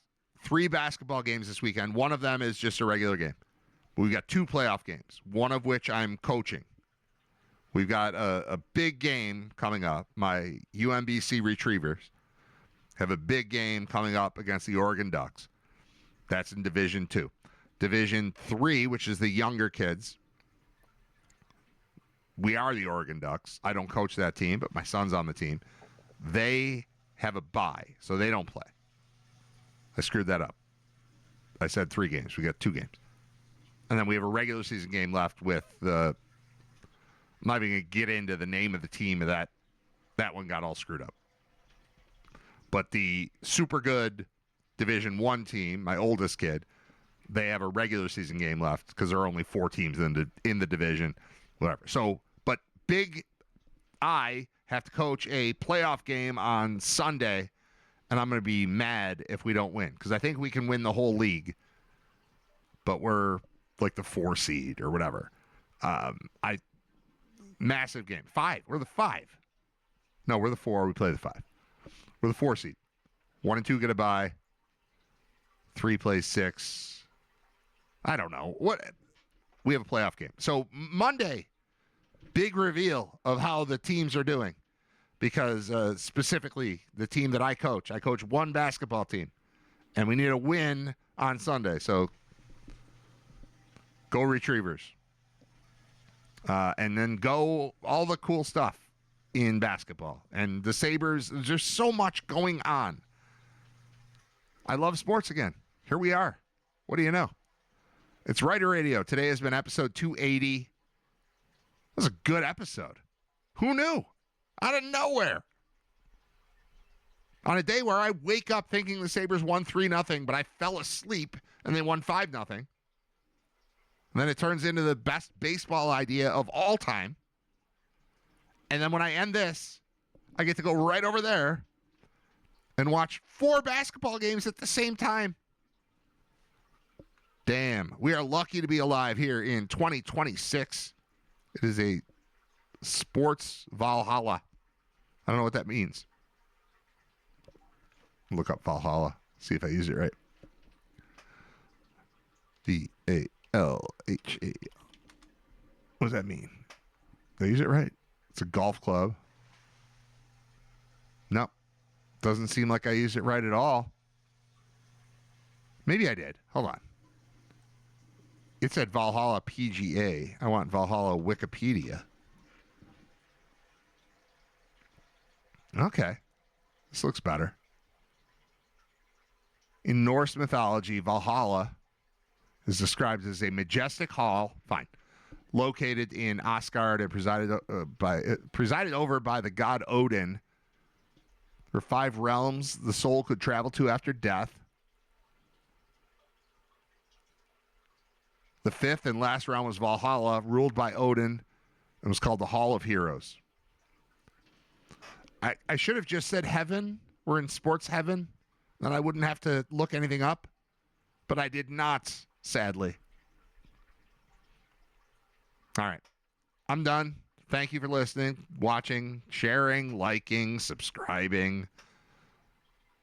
3 basketball games this weekend. One of them is just a regular game. We've got 2 playoff games, one of which I'm coaching. We've got a big game coming up. My UMBC Retrievers have a big game coming up against the Oregon Ducks. That's in Division 2. Division 3, which is the younger kids, we are the Oregon Ducks. I don't coach that team, but my son's on the team. They have a bye, so they don't play. I screwed that up. I said 3 games. We got 2 games. And then we have a regular season game left with the... I'm not even going to get into the name of the team of that. That one got all screwed up. But the super good Division 1 team, my oldest kid, they have a regular season game left because there are only 4 teams in the division. Whatever. So, but I have to coach a playoff game on Sunday, and I'm going to be mad if we don't win because I think we can win the whole league, but we're like the 4 seed or whatever. Massive game. 5. We're the 5. No, we're the 4. We play the 5. We're the 4 seed. 1 and 2 get a bye. 3 plays 6. I don't know. We have a playoff game. So Monday, big reveal of how the teams are doing. Because specifically the team that I coach 1 basketball team. And we need a win on Sunday. So go Retrievers. And then go all the cool stuff in basketball. And the Sabres, there's so much going on. I love sports again. Here we are. What do you know? It's Riter Radio. Today has been episode 280. That was a good episode. Who knew? Out of nowhere. On a day where I wake up thinking the Sabres won 3-0, but I fell asleep and they won 5-0. And then it turns into the best baseball idea of all time. And then when I end this, I get to go right over there and watch 4 basketball games at the same time. Damn, we are lucky to be alive here in 2026. It is a sports Valhalla. I don't know what that means. Look up Valhalla, see if I use it right. Valha. What does that mean? Did I use it right? It's a golf club. Nope. Doesn't seem like I used it right at all. Maybe I did. Hold on. It said Valhalla PGA. I want Valhalla Wikipedia. Okay. This looks better. In Norse mythology, Valhalla is described as a majestic hall, located in Asgard and presided over by the god Odin. There are 5 realms the soul could travel to after death. The 5th and last realm was Valhalla, ruled by Odin, and was called the Hall of Heroes. I should have just said heaven. We're in sports heaven. Then I wouldn't have to look anything up. But I did not, sadly. All right. I'm done. Thank you for listening, watching, sharing, liking, subscribing,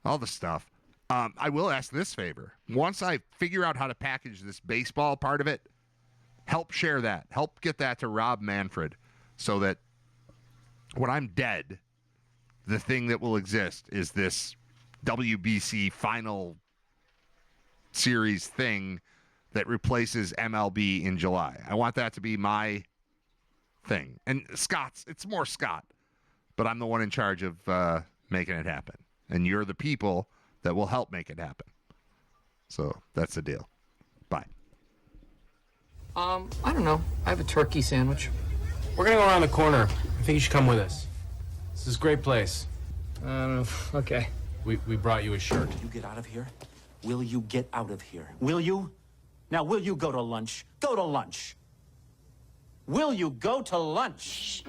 all the stuff. I will ask this favor. Once I figure out how to package this baseball part of it, help share that. Help get that to Rob Manfred so that when I'm dead, the thing that will exist is this WBC final series thing that replaces MLB in July. I want that to be my thing. And it's more Scott, but I'm the one in charge of making it happen. And you're the people that will help make it happen. So that's the deal. Bye. I don't know. I have a turkey sandwich. We're gonna go around the corner. I think you should come with us. This is a great place. Okay. We brought you a shirt. Will you get out of here? Will you get out of here? Will you? Now, will you go to lunch? Go to lunch. Will you go to lunch?